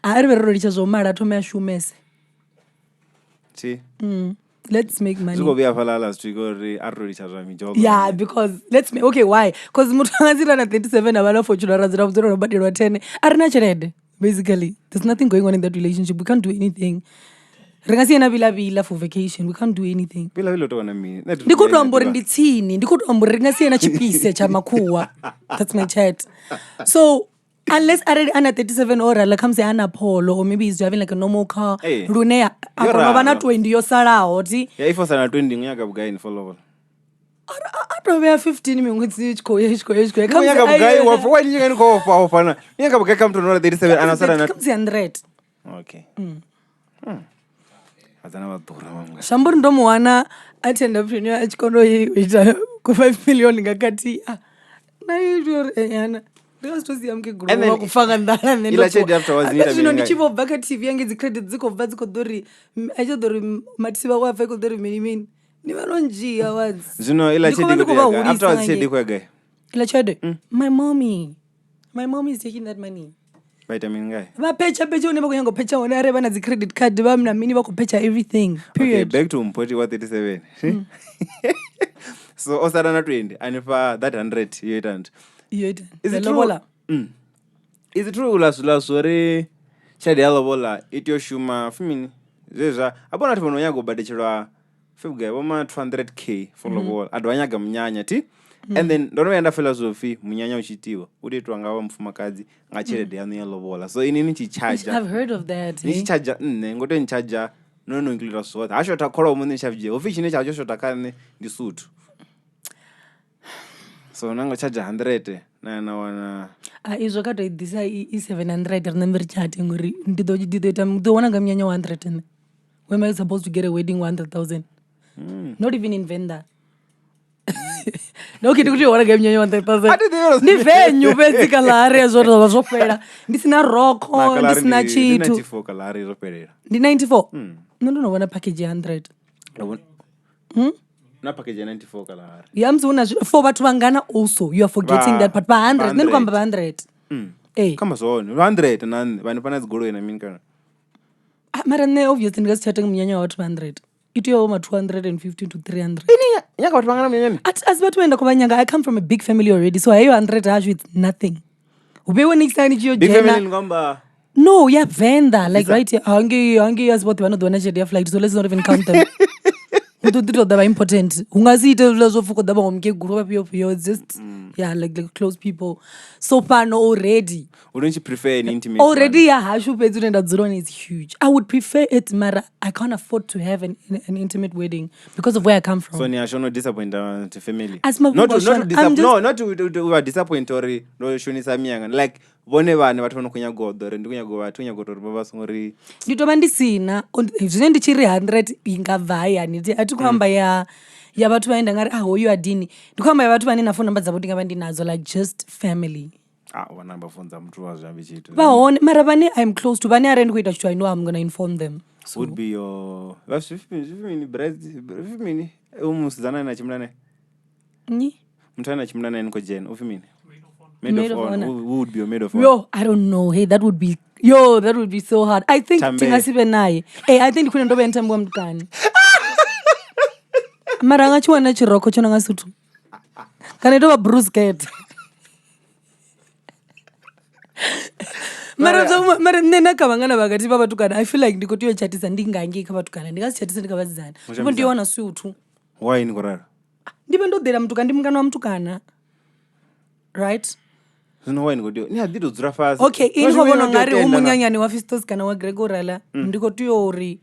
Ari vero richazomara tome ashumese. See? Let's make money. Yeah, because let's make okay, why? Because mutanazira na 37 abana fortune arazira mzuro no badera 10. Arina cherede. Basically, there's nothing going on in that relationship. We can't do anything. Rengasiyena vila for vacation. We can't do anything. Ndikuti ambori nditsini. Ndikuti ambori rengasiyena chipise cha makuwa. That's my chat. So, unless already under 37 or like come say ana polo or maybe he's driving like a normal car. Rune akona 20 yosalawo ti. Yeah, if was ana 20 ngunyaka bugai in follow. I don't have 15 minutes ichko. Ngunyaka bugai wafwa nyinga niko ofana. Ngunyaka bugai come to 37 ana sara na. Comes 100. Okay. Azana badura wanga. Shamburi ndo mwana ati entrepreneur achikono ita ku 5 million ngakati. Na hiyo yana. Ndikazitoziya mke group wakufanga ndala nendo. Ila chedi afterwards nita vinga. Ndichivo baka TV yange zi credit ziko dori. Acho dori matisiba kwa fake dori mini. Ni vanonjia wazi. Zino ila chedi afterwards chedi kwega. Ila chedi. My mommy is taking that money. Vitamin ngai. Pecha uneba kunyango pecha one areba na zi credit card bamna mini bako pecha everything. Period. Okay, back to mpoti wa 37. So osara na 20 and if that 100 you don't. Is it Lobola? Is it true ulasula sore chadi Lobola ityo shuma fimini zeza abona tibono yago badechera fibga boma 200k for Lobola adwanyaga mnyanya ti and then don't enda philosophy munyanya uchitiwa udetwa ngawa mfumakazi ngachere yanu ya Lobola so inini chi charger. I've heard of that. Ni charger ngoto ni charger no include so asho takora umuntu chavje office ne chajo shota kane ndisutu so nango charger 100 na wana izvo kato disa I 700 remember chat ngori ndido tamwana ngamnyanya 100 ne when am I supposed to get a wedding 100,000 not even in Venda. No kiti kuti wana ngamnyanya 100,000 ni venue basically area zoro vazopera ndisina roko ndisina chitu 94 kalari zoperera ndi 94 no wana package 100 na package 94 kalari yamzuna for watu vangana also you are forgetting that part 100 nani kwamba 100 kama so 100 nani vanhu pana zigolo ina mini kana mara nṋe obviously ndi nga si tsha tenga munyanya wa 200 iteyo ma 250 to 300 nyaka vhathu vangana munyanyani asi vhathu vaenda khou vanyanga. I come from a big family already, so heyo 100 hashu it's nothing. Ubewe next time chiyo big family jena ngamba no ya Venda like right hangi yazi both vanoḓiwana tshelede ya flight, so let's not even count them. Utoḓi ṱoḓa vha important unga si ite zwiḽa zwo pfhuka ḓa vhaṅwe mukegulu vhafhio just yeah like close people. So fano already wouldn't you prefer an intimate already ya hashu fhedzi une nda dzula hone is huge. I would prefer it mara I can't afford to have an intimate wedding because of where I come from. so ni asho no disappoint the family As my not not to disappoint or no shonisa mianga like vone vane vhathu vano kunya godo re ndi kunya go vhathu kunya godo ri baba songori ndi to mandisina zwine ndi chiri 100 ingabva hayani ati kuamba ya vhathu vaenda ngari hoyo adini ndi kuamba ya vhathu vane na phone number dzavo ndingava ndinadzo like just family wana mbafunza muthu wa zwambi chitu vahone mara vane I'm close to vane arendi kuita chitu I know I'm going to inform them. So would be your vimini vimini umusidzana na chimlane ni muthu ana chimlane niko jen uvimini maid of honor. Who would be your maid of honor? Yo, I don't know. Hey, that would be so hard. I think tingasibe naye. Hey, I think ndikune ndobe ntambo mtukani. Mara ngachiwana chiroko chona ngasutu. Kana itoba Bruce Cat. Mara nena kabangana bagati baba tukana. I feel like ndikotiyo chatisa ndingangi kaba tukana. Ndikasi chatisa ndikabazana. Ndipo ndiyo wana sutu. Why niko rara? Ndibe ndodera mtukana ndimngano wa mtukana. Right? Zvino wine godio ni hadiro dzura fast okay inho bona ngari umunyanyani wa Fistos kana wa Gregorala ndiko tuyori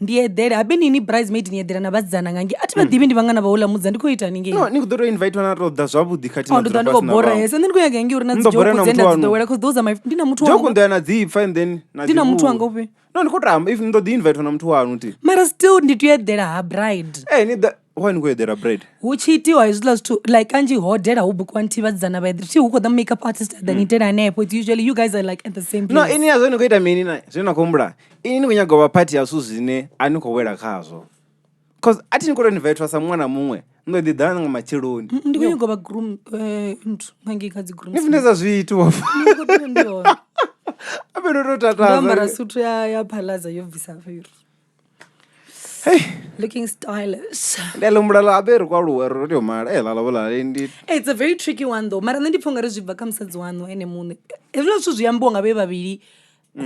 ndiye dere abeni ni bridesmaid ni edera na vadzana ngangi ati vadivi ndivangana vaula mudza ndiko ita ninge no ni kudoro invite wana roda zvabudi kati na dzura ndiko bora yese ndiko yake ngi uri na joke dzenda dzidowela cuz those are my ndina muthu wangu joke ndana dzipfa and then na ndina muthu wanga upi no ndikotramba if ndo di invite wana muthu wanu ti mara still ndituyedera ha bride ni the wine go edera bride uchitiwa izvila to like anji hodera hubukwa nti vadzana by the huko the makeup artist than itera nepo it's usually you guys are like at the same place no ini yazo ni kuita mini na zvina kombura ini ni kunyaga wa party yasu zvine aniko wera khazo cuz ati nikoro invite wasa mwana mumwe ndo didana nga machironi ndikunyaga ba groom mtu ngangi kadzi groom nifuneza zviitwa ndio abeno rotata ndambara sutu ya palaza yobvisa favor. Hey, looking stylish. It's a very tricky one though. Mara ndiponga rezvibva kamusadzi wanu ene munhu. Ezvino zvinhu zviyambiwa nga vevaviri.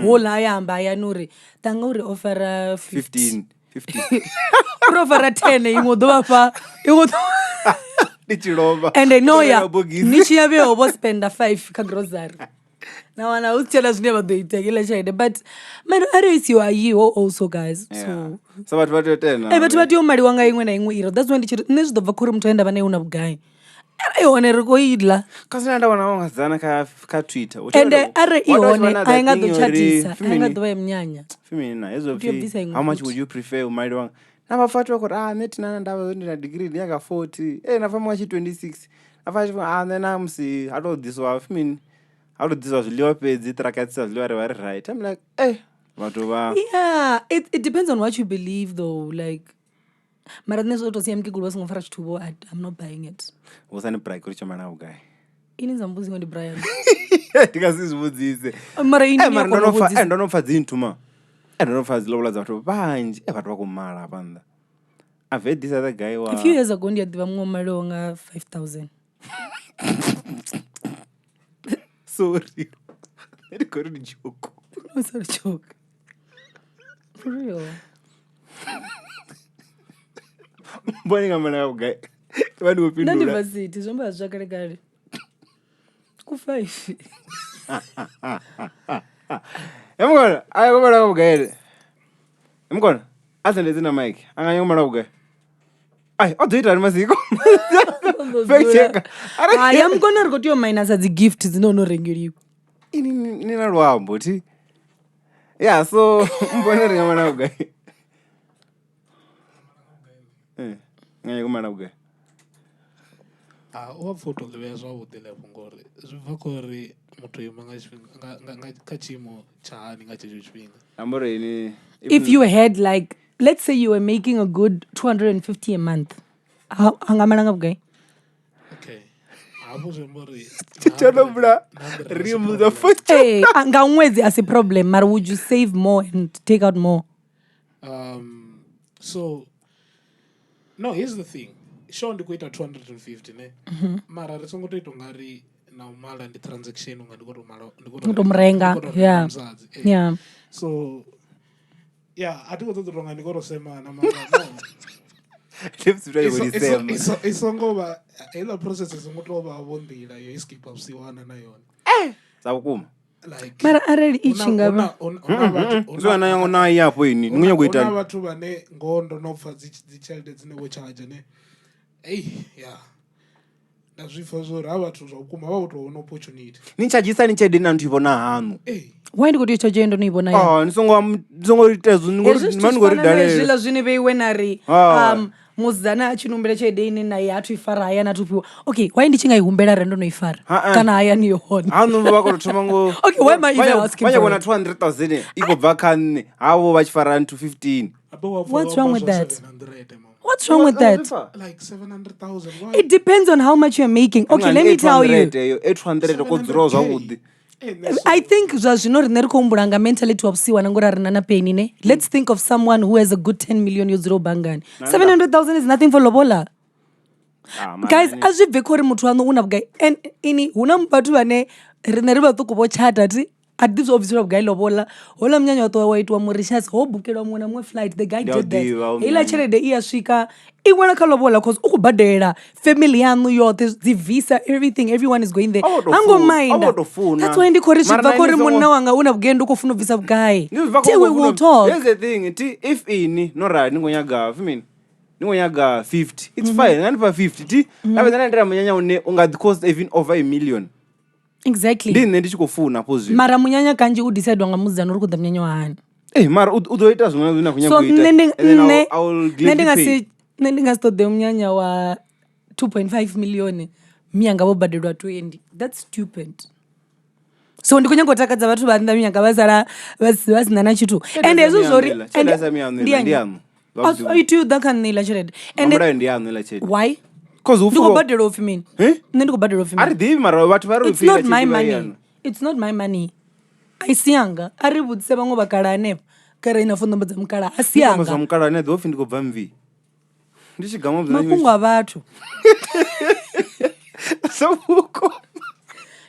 Hola yamba yanuri. Tanga uri ofera 15. Uri ofera 10 ingodova pa. Nichirova. And I know ya. Nichiyave obo spenda 5 ka grocery. Now I was telling us never do it, but man, you are you also guys. Yeah. So what you tell now? But what you marry wanga ingwe na ingwe. That's when the next the vakuru mtoenda bana una guy. Ione riko idla. Kasi nanda wana wanga zana ka Twitter. And ione ainga do chatisa. Ainga do mnyanya. Femina ezo fi. How much would you prefer umarry wanga? Na bafatu wako neti nana ndaba na degree yaka 40. Na famu wachi 26. Afashi nena msi I don't this wa femina. How did this was Leopard's trackets right? I'm like, yeah, it depends on what you believe though. Like Maradnes auto CMK was no fresh to I'm not buying it. Was any price which man guy? In is ambusing on the Brian. Because this would is Marine. I don't know if it's into ma. I don't know if it's Lobola's out of bind. Ever talk Mara Banda. I've heard this other guy. A few years ago, you had the Maronga 5,000. Sorry. I couldn't joke. It was a joke. For real. Boning a man guy. What do you know? None it is almost Jacaragari. Go 5. I'm going. I go guy. I'm going. As an in a mic. I'm a young guy. I'll do it. I must go. I am gonna go to your minus as a gift. No ring you. In a wow, booty. Yeah, so I'm going to guy. Guy. What photo the way as well with the Lepongori? Zvakori Motoyamanga Kachimo Chani. If you had like, let's say you were making a good 250 a month. How guy? Okay. Remove the foot. Hey, as a problem, but would you save more and take out more? So no, here's the thing. Sure ndikuita 250 ne. Mara risongotoita ngari na umala ndi transaction Mutomrenga, yeah. Yeah. So yeah, atikototonga ndikorosema na mara no. Isongoba ila process isongotoba bondila yo escape usiwana na yona. Sakuma. Like mara arali ichingaba so ana yango na yapo ini ngunya kuita una bathu bane ngondo nopfa dzi child dzine wo charge ne yeah ndazvifa zvo ra bathu zvakuma vakutoona opportunity nichajisa nichede na nthu bona hanu why ndikuti icho ndo nibona ya nisongo itezo ngori dale zvila zvine veiwenari muzana achinumbira chede ine naye atuifara haya natupiwa okay why ndichingayihumbera rendo noifara kana haya niyohona hanu vakotothoma ngo okay why am I even asking vaya kona 200,000 ikobva kani havo vachifara to 15 what's wrong with that What's wrong with that? Like 700,000. It depends on how much you're making. Okay, let me tell you. 800 kodziro zvavudi. I think zvazvino rine rikumbulanga mentality wapsiwa nangora rinana pain ne. Let's think of someone who has a good 10 million euro bangani. 700,000 is nothing for Lobola. Guys, azvibve kuri muthu wanu una bugai and ini huna mubatu vane rine rivatuku vochata ti adibs obviously guy Lobola hola mnyanya wato waitwa Mauritius ho bukelwa mwana mwe flight the guy did that ila chelede iyasvika iwana ka Lobola cause ukubadela family yanu yote the visa everything everyone is going there ango mind that's why ndikori zvibva kori munna wanga una bugendo kufuna visa guy we will talk here's the thing if ini no right ningonyaga I ningonyaga 50 it's fine ngani pa 50 ti lapha ndira munyanya une unga cost even over $1 million. Exactly. Ndine ndichikufuna pozvi. Mara munyanya kanji udecide wanga muzana uri kuda munyanya wahani. Mara udoita zvona zvina kunya kuita. I will gladly pay. Ndingastode munyanya wa 2.5 million. Miyanga bobadelwa 20. That's stupid. So ndikunya ngotakadza vatu vanda miyanga vasara vasina na chitu. And ezo zori ndiyamu. Itu dakanila chirede. And ndiyamu chirede. Why? Because who badder of me? Nendo badder of me. Are they mara watu varu It's not my money. It's not my money. Aisianga. Ari budse bango bakala ne. Kare ina fundo mbadza mukala. Asianga. Mbadza mukala ne dofi ndikobva mvi. Ndichigama bzana nyinyi. Makungwa vatu. Sabuko.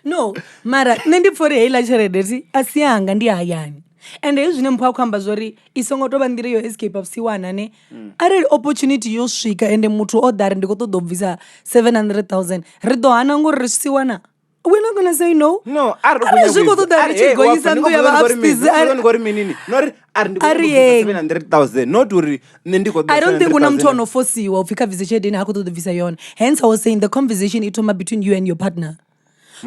No, mara nendi fore hela cheredeti asianga ndi hayani. And zvine mpha kuhamba zori isongotoba ndiri yo escape apsiwana ne ari opportunity yo swika ende muthu odari ndikotodobvisa 700,000 rido hana ngori risiwana we're not gonna say no ari zvingotodari chigoisa ndo yava upstairs ngori minini nori ari ndikotobvisa 700,000 not uri nendiko I don't think una muthu onofosiwa ufika visa chedeni hakutodobvisa yona hence I was saying the conversation itoma between you and your partner.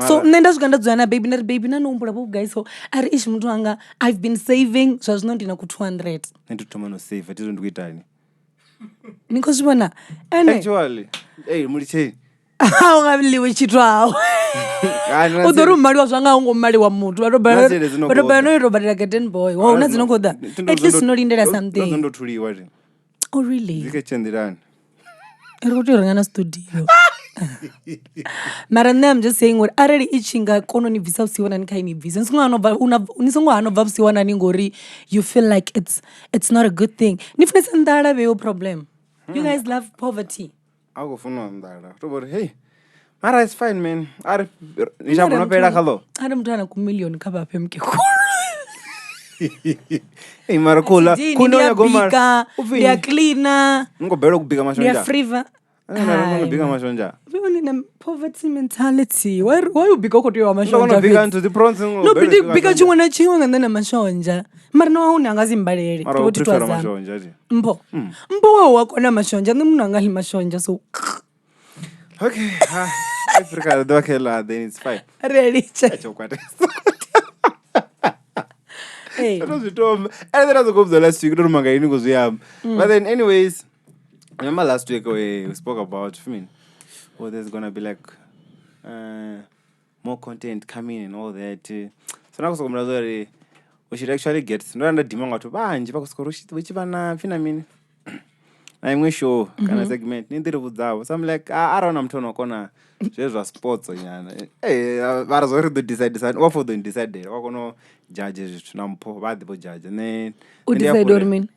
So nenda zvigandadzwana baby nanombula bo guys so ari ishi muthu wanga I've been saving zvazvino ndina ku 200 nditoma no save atizo ndikuitani nikosvona actually muri chei ungaviliwe chitwawo udori mali wa zvanga ungo mali wa muthu vatobara noitobadira garden boy wa una dzinokoda at least unolindira something ndondotuliwa ti oh really zikechenderani iri kuti rangana studio mara I'm just saying what already ichinga kononi visa usiwana nikaini visa nisongo hanobva usiwana ningori you feel like it's not a good thing nifunesa ndala veyo problem you guys love poverty akufuna ndala tobori hey mara it's fine man ari nichabunopera khalo ari muthu ana ku million kabape mke hey mara kola kunonya goma dia cleaner ngobela kubika mashonja dia friva bika mashonja we need poverty mentality why you bika ukuthi wa mashonja bika into the prawns no bika chimwe na chimwe ngandana mashonja mara no hauna angazimbalele kuti twazama mashonja ti mbo wewe wakona mashonja ni munhu angali mashonja so okay Africa dokela then it's fine ready chokwata hey and then as go the last week don't manga ini ngozuyama but then anyways remember last week we spoke about there's gonna be like more content coming and all that so nakusokomera zori we should actually get ndanda dimanga to banje pakusikoro vichivana finamini na imwe show kana segment nindiri vudzavo so I'm like arona muthu unokona zvezva sports nyana vara zori do decide what do decide wakono judge zvithu nampo vadhi bo judge and then decide or mean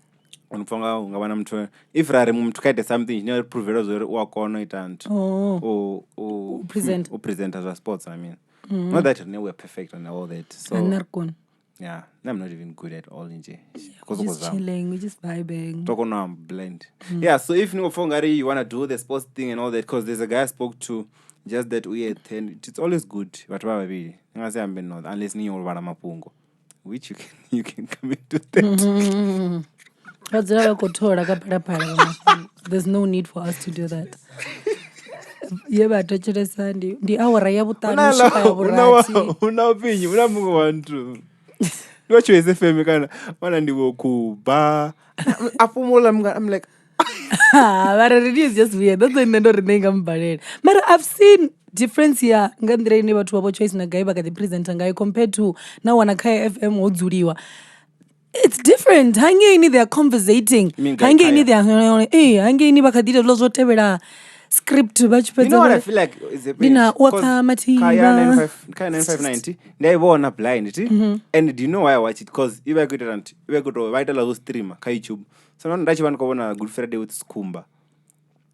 unofunga ungavana muthu if rari muthu kaite something zvinoprovera zvari wakona ita nto upresenta zvasports I mean not that we're perfect and all that so yeah I'm not even good at all nje just chilling, we just vibing tokona I'm blind yeah so if ningofongari you want to do the sports thing and all that because there's a guy I spoke to just that we at 10 it's always good but vavaviri ngase ambe not unless niyovala mapungo which you can come into that there's no need for us to do that yevatocheresa ndi awara yavutano svika yavurati una upinyi una mungu wantu ndiwachoise femi kana mana ndiwokuba apumula I'm like it is just weird that's why ndorinenga mubhalele mara I've seen difference ya nga ndira ine vathu vavo choice nagai vakatipresenta ngai compared to nawana kaya FM wodzuliwa it's different hangeini they are conversating hangeini they are hangeini vakadita zvilo zvotevera script you know what I feel like is a bit Uapfa Matiba Kaya 9590 ndaivona blind and do you know why I watch it because if I could write a lot of streamer ka YouTube so ndachiva ndikona Good Friday with Skumba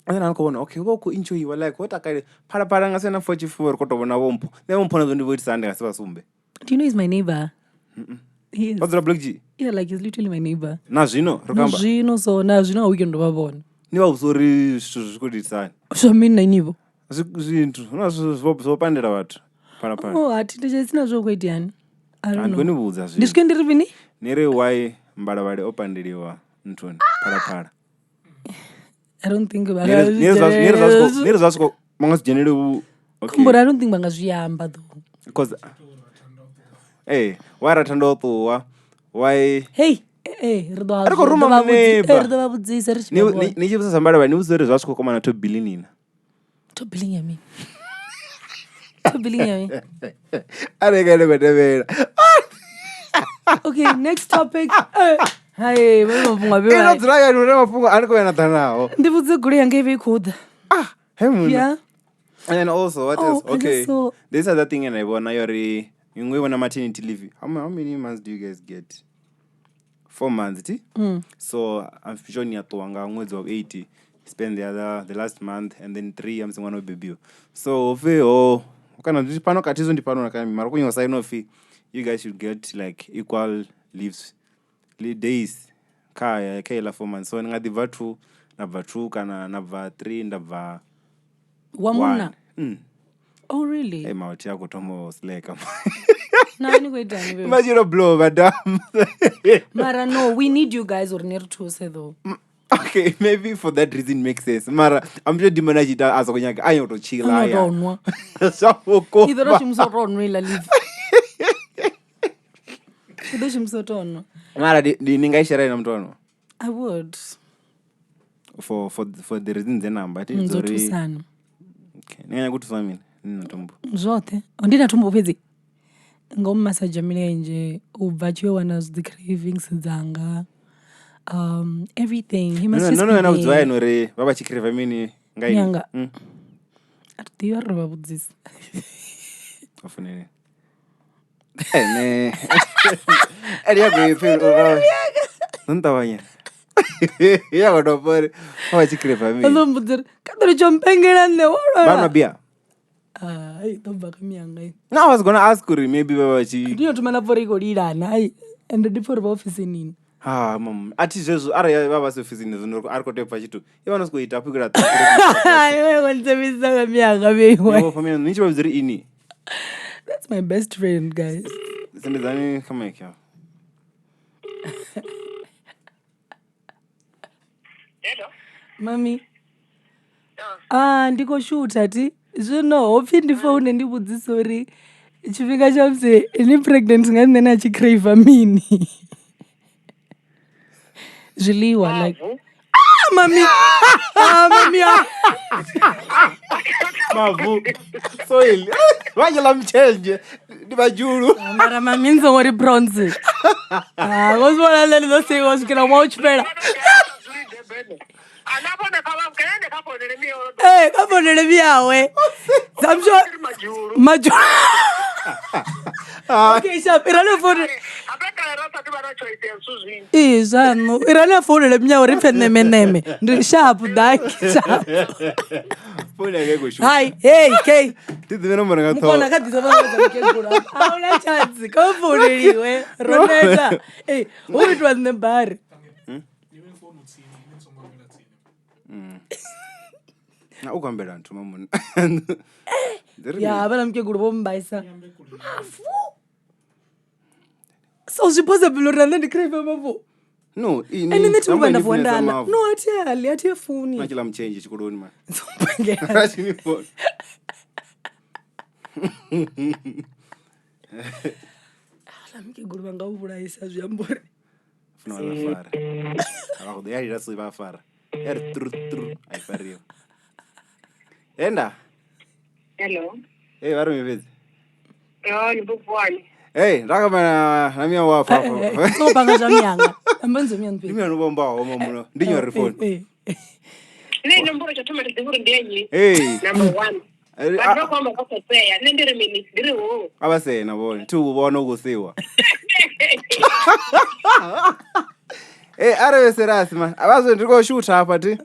and then ndikona okay woku enjoy you like what akaile para ngasena 44 kotovona vompo nevompo nazo ndivotisa ngasiva sumbe do you know he's my neighbor he is what's the Black G yeah like he's literally my neighbor na zvino rokamba zvino so na zvino weekend ndovavona niva usori zvikudisana zvamini nainivo zvintu zvopandira vathu para hatindechesina zvokuitiani andikoniudza zvinhu ndisvike ndiri vini nere why mbalavale opandiriwa ntoni para I don't think nere zvasviko mangazvijenere kumbura I don't think vangazviyamba though because why ratandotowa why ridovavadzisa nichivisa sambalava niusori zvasviko komana tobilinina tobiling yami tobiling yami arekanekotevera okay next topic hai inodziraka nore mapungo anikoyanadza nawo ndivudze gure yange ive ikudha yeah and then also what else okay this other thing and I wanna yori you want a maternity leave how many months do you guys get 4 months so I'm sure nyatwanga mwezi wa 80 spend the last month and then 3 I'm saying one baby so feo kana ndipano katizo ndipano nakami mara kunyo sign off you guys should get like equal leave days kaya kaila 4 months so ngadibva 2 nabva 2 kana nabva 3 ndabva wamuna oh really hey mauti yako tomo sleka nani kwetani baby imagine blow madam mara no we need you guys or near to say though okay maybe for that reason makes sense mara I'm sure dimanajita azokunyaka ayotochila aya anodonwa sapoko idoro chimsotonwa ila live idoro chimsotonwa mara ningaishara ina mtono I would for the reasons enamba nzoti sana okay ninganya kuti family ninatombo zvote ndinatombo pedzi ngomumasaja milenje ubva chiwana the cravings dzanga everything he must just no udzwa inore baba chikreva mini ngai nyanga atiyo roba budzisa afunene ne ariya kuipiro nntawanya ya wadopore baba chikreva mini azombudzira kadori chompengera ne wala bana bia ai dobva kamyanga no I was going to ask you maybe baba chi ndiyo tumana pori kodilana ai and ndipori ba office nini mom ati zvezvo ari baba sofisini zvinoro ari kotepa chitu ivanoskuita apikira iwe konzemisa kamyanga bewa no family nichi babziri ini that's my best friend guys sendezani kama ikya hello mami ndiko shoot ati zvino hopi ndifone ndibudzisori chifika chamse ini pregnant ngani nena chicrave mini ziliwa like mami mavu soil wajela mchenje ndibajulu mara mami nzori bronze ngozibona leli zosiko sikira mawuchipela kabonele miyawe zamsho majulu Okay, sharp. Irana phone. Izano. Irana phone le mnya uri phe neme. Ndi sharp dai. Sharp. Phone yake go shoot. Hi, hey, K. Tidi no mona Mukona gatho. kadi zova mkegula. Aula chance. Ko phone liwe. Roneta. Hey, who it was the bar? Na ukambela nthu mamuni. Ya, bana mkegula bombaisa. Mafu. So possible randa ndi crave mafu. No, And then the two band of wandala. No, ati phone. Na kila mchange chikoloni man. Zompangela. Rashini phone. Ala mkegula banga ubulaisa zvyambore. Funa wala fara. Abakudo yari raso iba fara. Yari tru ai fario. Enda. Hello. Hey, wari mivezi. Ni bubwani. Hey, rakamana na mia Uapfa. So banga zamyanga. Ambanzo myanga. Ndimi anobomba wa muno. Ndinyo refone. Ne nomboro chatuma ndivuru ndiyenyi. Hey. Number 1. Badro kwamba kwakoseya. Nendere mini ndiri wo. Abasena bone. Tu ubona ukusiwa. Hey, are serasi man. Abazo ndiko shoot hapa ti.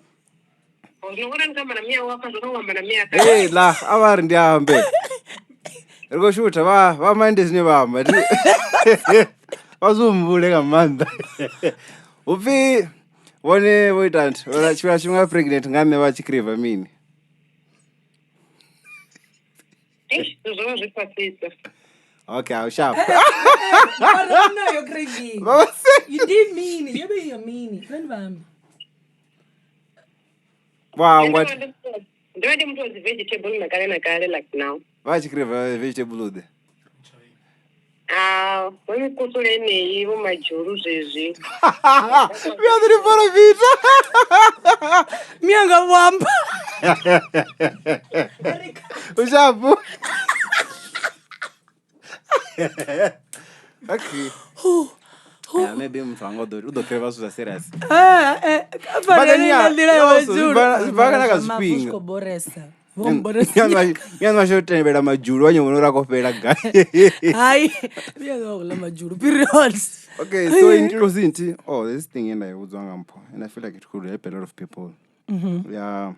Ngikona ngamba na mia Uapfa ndokamba na mia ka. Hey, la abari ndihambe. Ndiko shoot ba mind ni bamba ti. Bazumbule ngamanda. Uphi wone voitanti. Ola chiwa chimwa pregnant ngame vachikreva mini. Zozova zvipasisa. Okay, I'll sharp. No, you're crazy. Mama You did mean it. You be a mean. Friend bam. Wow, what? Ndivadi mtu wazi vegetable na kale like now. Vachikreva vegetable ude. Wemi kusule neyi majuru zezi. Miandri fora vita. Mianga wamba. Ushapu. Okay. Yeah, maybe mfango do kreva suza serious. Bagania Baga na kasping. Ko boresa. Bomboresa. Mianwa shote bela majuru wanyo monora ko pela guy. Ai, mianga la majuru periods. Okay, so introducing this thing and I was mpo, and I feel like it could help a lot of people. Yeah.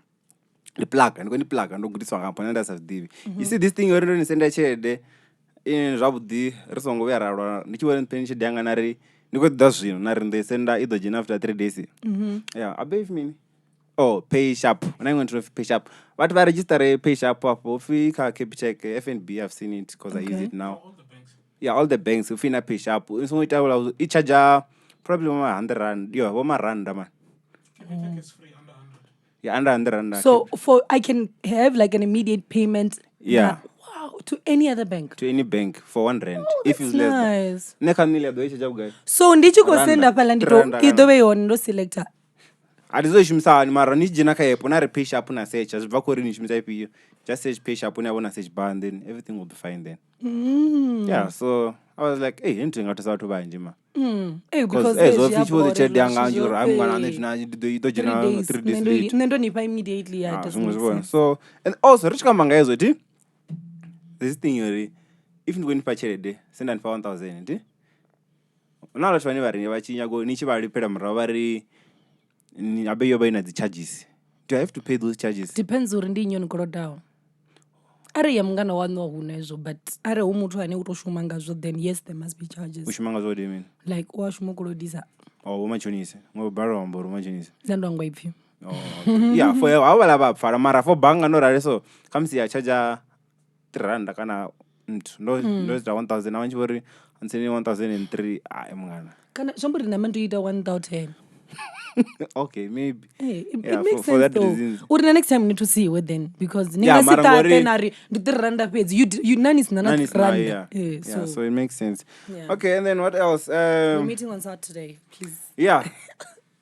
The plug and when the plug and good song and that's as divi. You see this thing already send a chair de in Rabudi, Resongo Vera, Nichuan Pension Danganari, Nico Dushin, Narin send either gin after 3 days. Yeah, I bathe me. Oh, pay sharp. When I went to pay sharp. What if I register a pay sharp up or free car keep check FNB? I've seen it because I use it now. Yeah, all the banks, if you pay sharp, so it will each charge probably 100 rand. Yeah, 1 rand, man. It's free under 100. Yeah, under 100. So for I can have like an immediate payment. Yeah. Wow, to any other bank. To any bank for 1 rand. Oh, If that's it's less. nice. Nekamili do each guy. So ndichi ko Randa. senda pala ndiko Randa. either way on no selector. Adizo shimsa ni mara ni jina ka yepo na pay sharp na search as vakori ni shimsa ipi. Just search pay sharp na bona search bar and then everything will be fine then. Yeah, so I was like, hey, anything out of buy njima. Because so if you was check down I'm gonna let you do 3 days late. Nendo nipa immediately Ah, doesn't make sense. so and also rich kama ngayezo ti this thing yori if you go in pachere de send and 1000 ti na la twani bari vachinya go ni chibali pera mravari ni abeyo baina the charges. Do I have to pay those charges? Depends uri ndi nyoni kolo down. Are ya mngana wano hunezo but are umuthu ane utoshuma ngazvo then yes there must be charges. Ushimanga zo de mean. Like washuma kulodisa. Oh, umachonise. Ngo baro amboro umachonise. Zandwa ngwaiphi. Oh, okay. Yeah, for awala ba fara mara for banga no rare so kamsi ya charger 3 rand kana no 1000 na wanjibori anseni 1003 mngana. Kana somebody namantu ita 1000. Okay, maybe. Hey, it Yeah, makes for sense that though. reason. Or the next time you need to see it then because Yeah, ninga sita Marangori- tenari the 3 rand page you none is nana None is now, rand. yeah. So So it makes sense. Yeah. Okay, and then what else? we're meeting on Saturday, please. Yeah.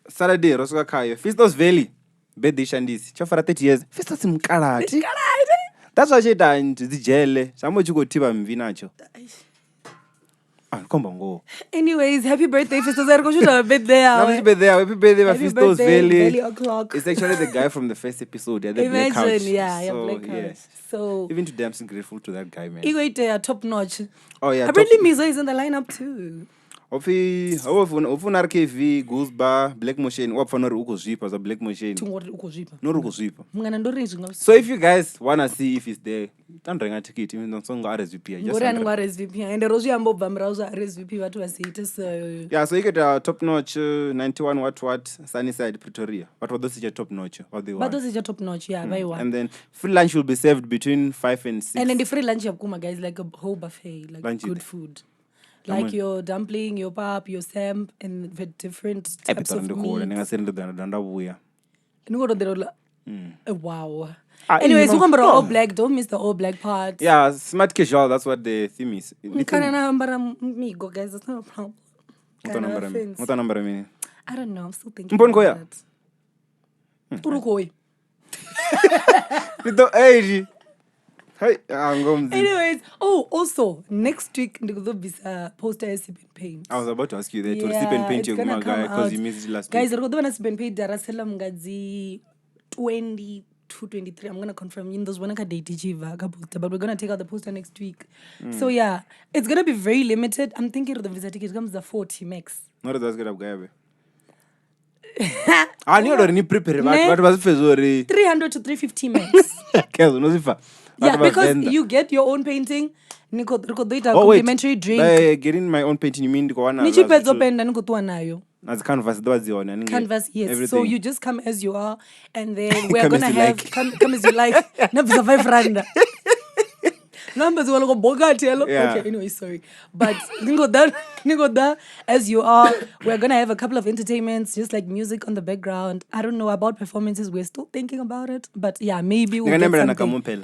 Saturday, Rosuka Kayo. Fistos Valley. Birthday Shandisi. Chofara 30 years. Fistos Mkarati. That's what she done to the jail. Samo chuko tiba mvinacho. Komba ngo. Anyways, happy birthday, Fisto Zerko. Should have been there. Happy birthday, Happy Mephisto's birthday, Valley. Valley O'Clock. It's actually the guy from the first episode. Yeah, the Black Couch. Imagine, yeah, So, Black Couch. yes. So, Even today, I'm still grateful to that guy, man. Igwe top notch. Oh, yeah. Apparently, Mizo is in the lineup too. Ufuna RKV, Gooseba, Black Motion, Uapfa nori ukuzvipa za Black Motion. Tungori ukuzvipa. Nori ukuzvipa. Mungana ndori So if you guys wanna see if it's there, tanrenga ticket even songo RSVP. Ngori anenge RSVP and rozviambo bvamira uzo RSVP vatu vasiite so. Yeah, so you get a top notch 91 what Sunnyside Pretoria. What were those top notch? Or they But those is your top notch, yeah, by one. And then free lunch will be served between 5 and 6. And then the free lunch you have guys like a whole buffet, like Lunch good food. Like your dumpling, your pap, your sam, and the different types of meat. Wow. Anyways, you remember all black. Don't miss the all black part. Yeah, smart casual. That's what the theme is. Guys, that's not a problem. What number? I don't know. I'm still thinking about that. Turukoi. Anyways, also next week poster sip and paint. I was about to ask you that. Sip and paint your guy because you missed it last week. Guys, I'm going to sip and paint Darasela Mgazi 22-23. I'm gonna confirm in those one date but we're gonna take out the poster next week. So yeah, it's gonna be very limited. I'm thinking the visa ticket comes the 40 max. Not that's good guy. I knew already prepare what was 300 to 350 max. Yeah, because Venda. You get your own painting. Complimentary drink. By getting my own painting, you mean as canvas, canvas, yes. Everything. So you just come as you are, and then we're gonna have come as you like. Numbers will go Bogatiello. Yeah. Okay, anyway, sorry. But Nigoda, as you are, we're gonna have a couple of entertainments, just like music on the background. I don't know about performances, we're still thinking about it. But yeah, maybe we'll get something.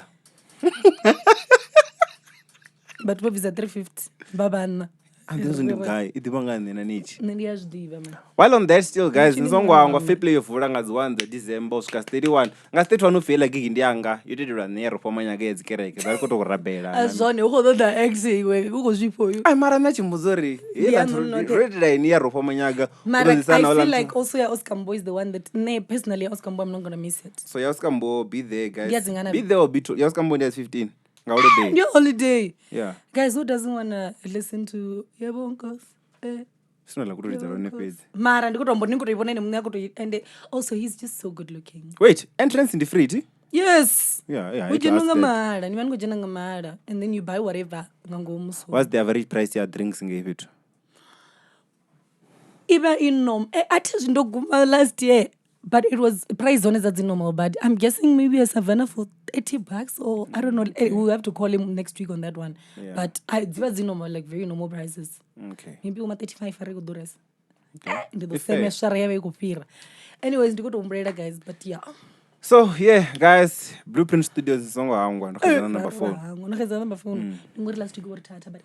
But what is the 350? Baban. And there's a new guy. While on that still, guys, Nzongwa FairPlay of Uranga's 1 December, 31. Ngastetwa no feel like Indianga. You did run near for my guys, Kerek. I go to Rabela. As Johnny, who the ex who goes for you? I'm Maranachi Missouri. Read near Ropomanyaga. I feel like also Oskambo is the one that, personally, Oskambo, I'm not gonna miss it. So Oskambo, be there, guys. Be there or be to Oskambo, there's 15. Holiday. Your holiday. Yeah. Guys, who doesn't want to listen to Yabonkos? It's not like good on the page. And also, he's just so good looking. Wait, entrance in the free? Yes. Yeah. And then you buy whatever. What's the average price your drinks and give it? Even in I told you last year. But it was price on as normal. But I'm guessing maybe a Savannah for $80 or I don't know. We'll have to call him next week on that one. Yeah. But it was normal, like very normal prices. Okay. Maybe 35 for $. Okay. Anyways, to go to Umbrella, guys. But yeah. So yeah, guys, Blueprint Studios is number 4. But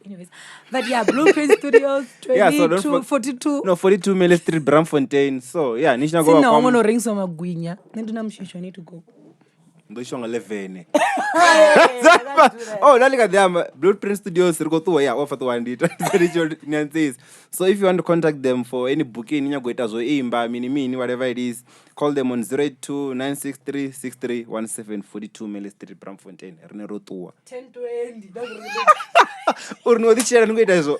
anyways, but yeah, Blueprint Studios 22, 42. No, 42 Mele Street, Bramfontein. So yeah, Nishna go. No, I'm gonna ring some Guinya. Then I need to go. Oh, look at them. Blueprint Studios, Uapfa 1D. So if you want to contact them for any booking, whatever it is, call them on 082 963 6317 42 Mele Street, Bramfontein. 1020. Or no, this year I'm going to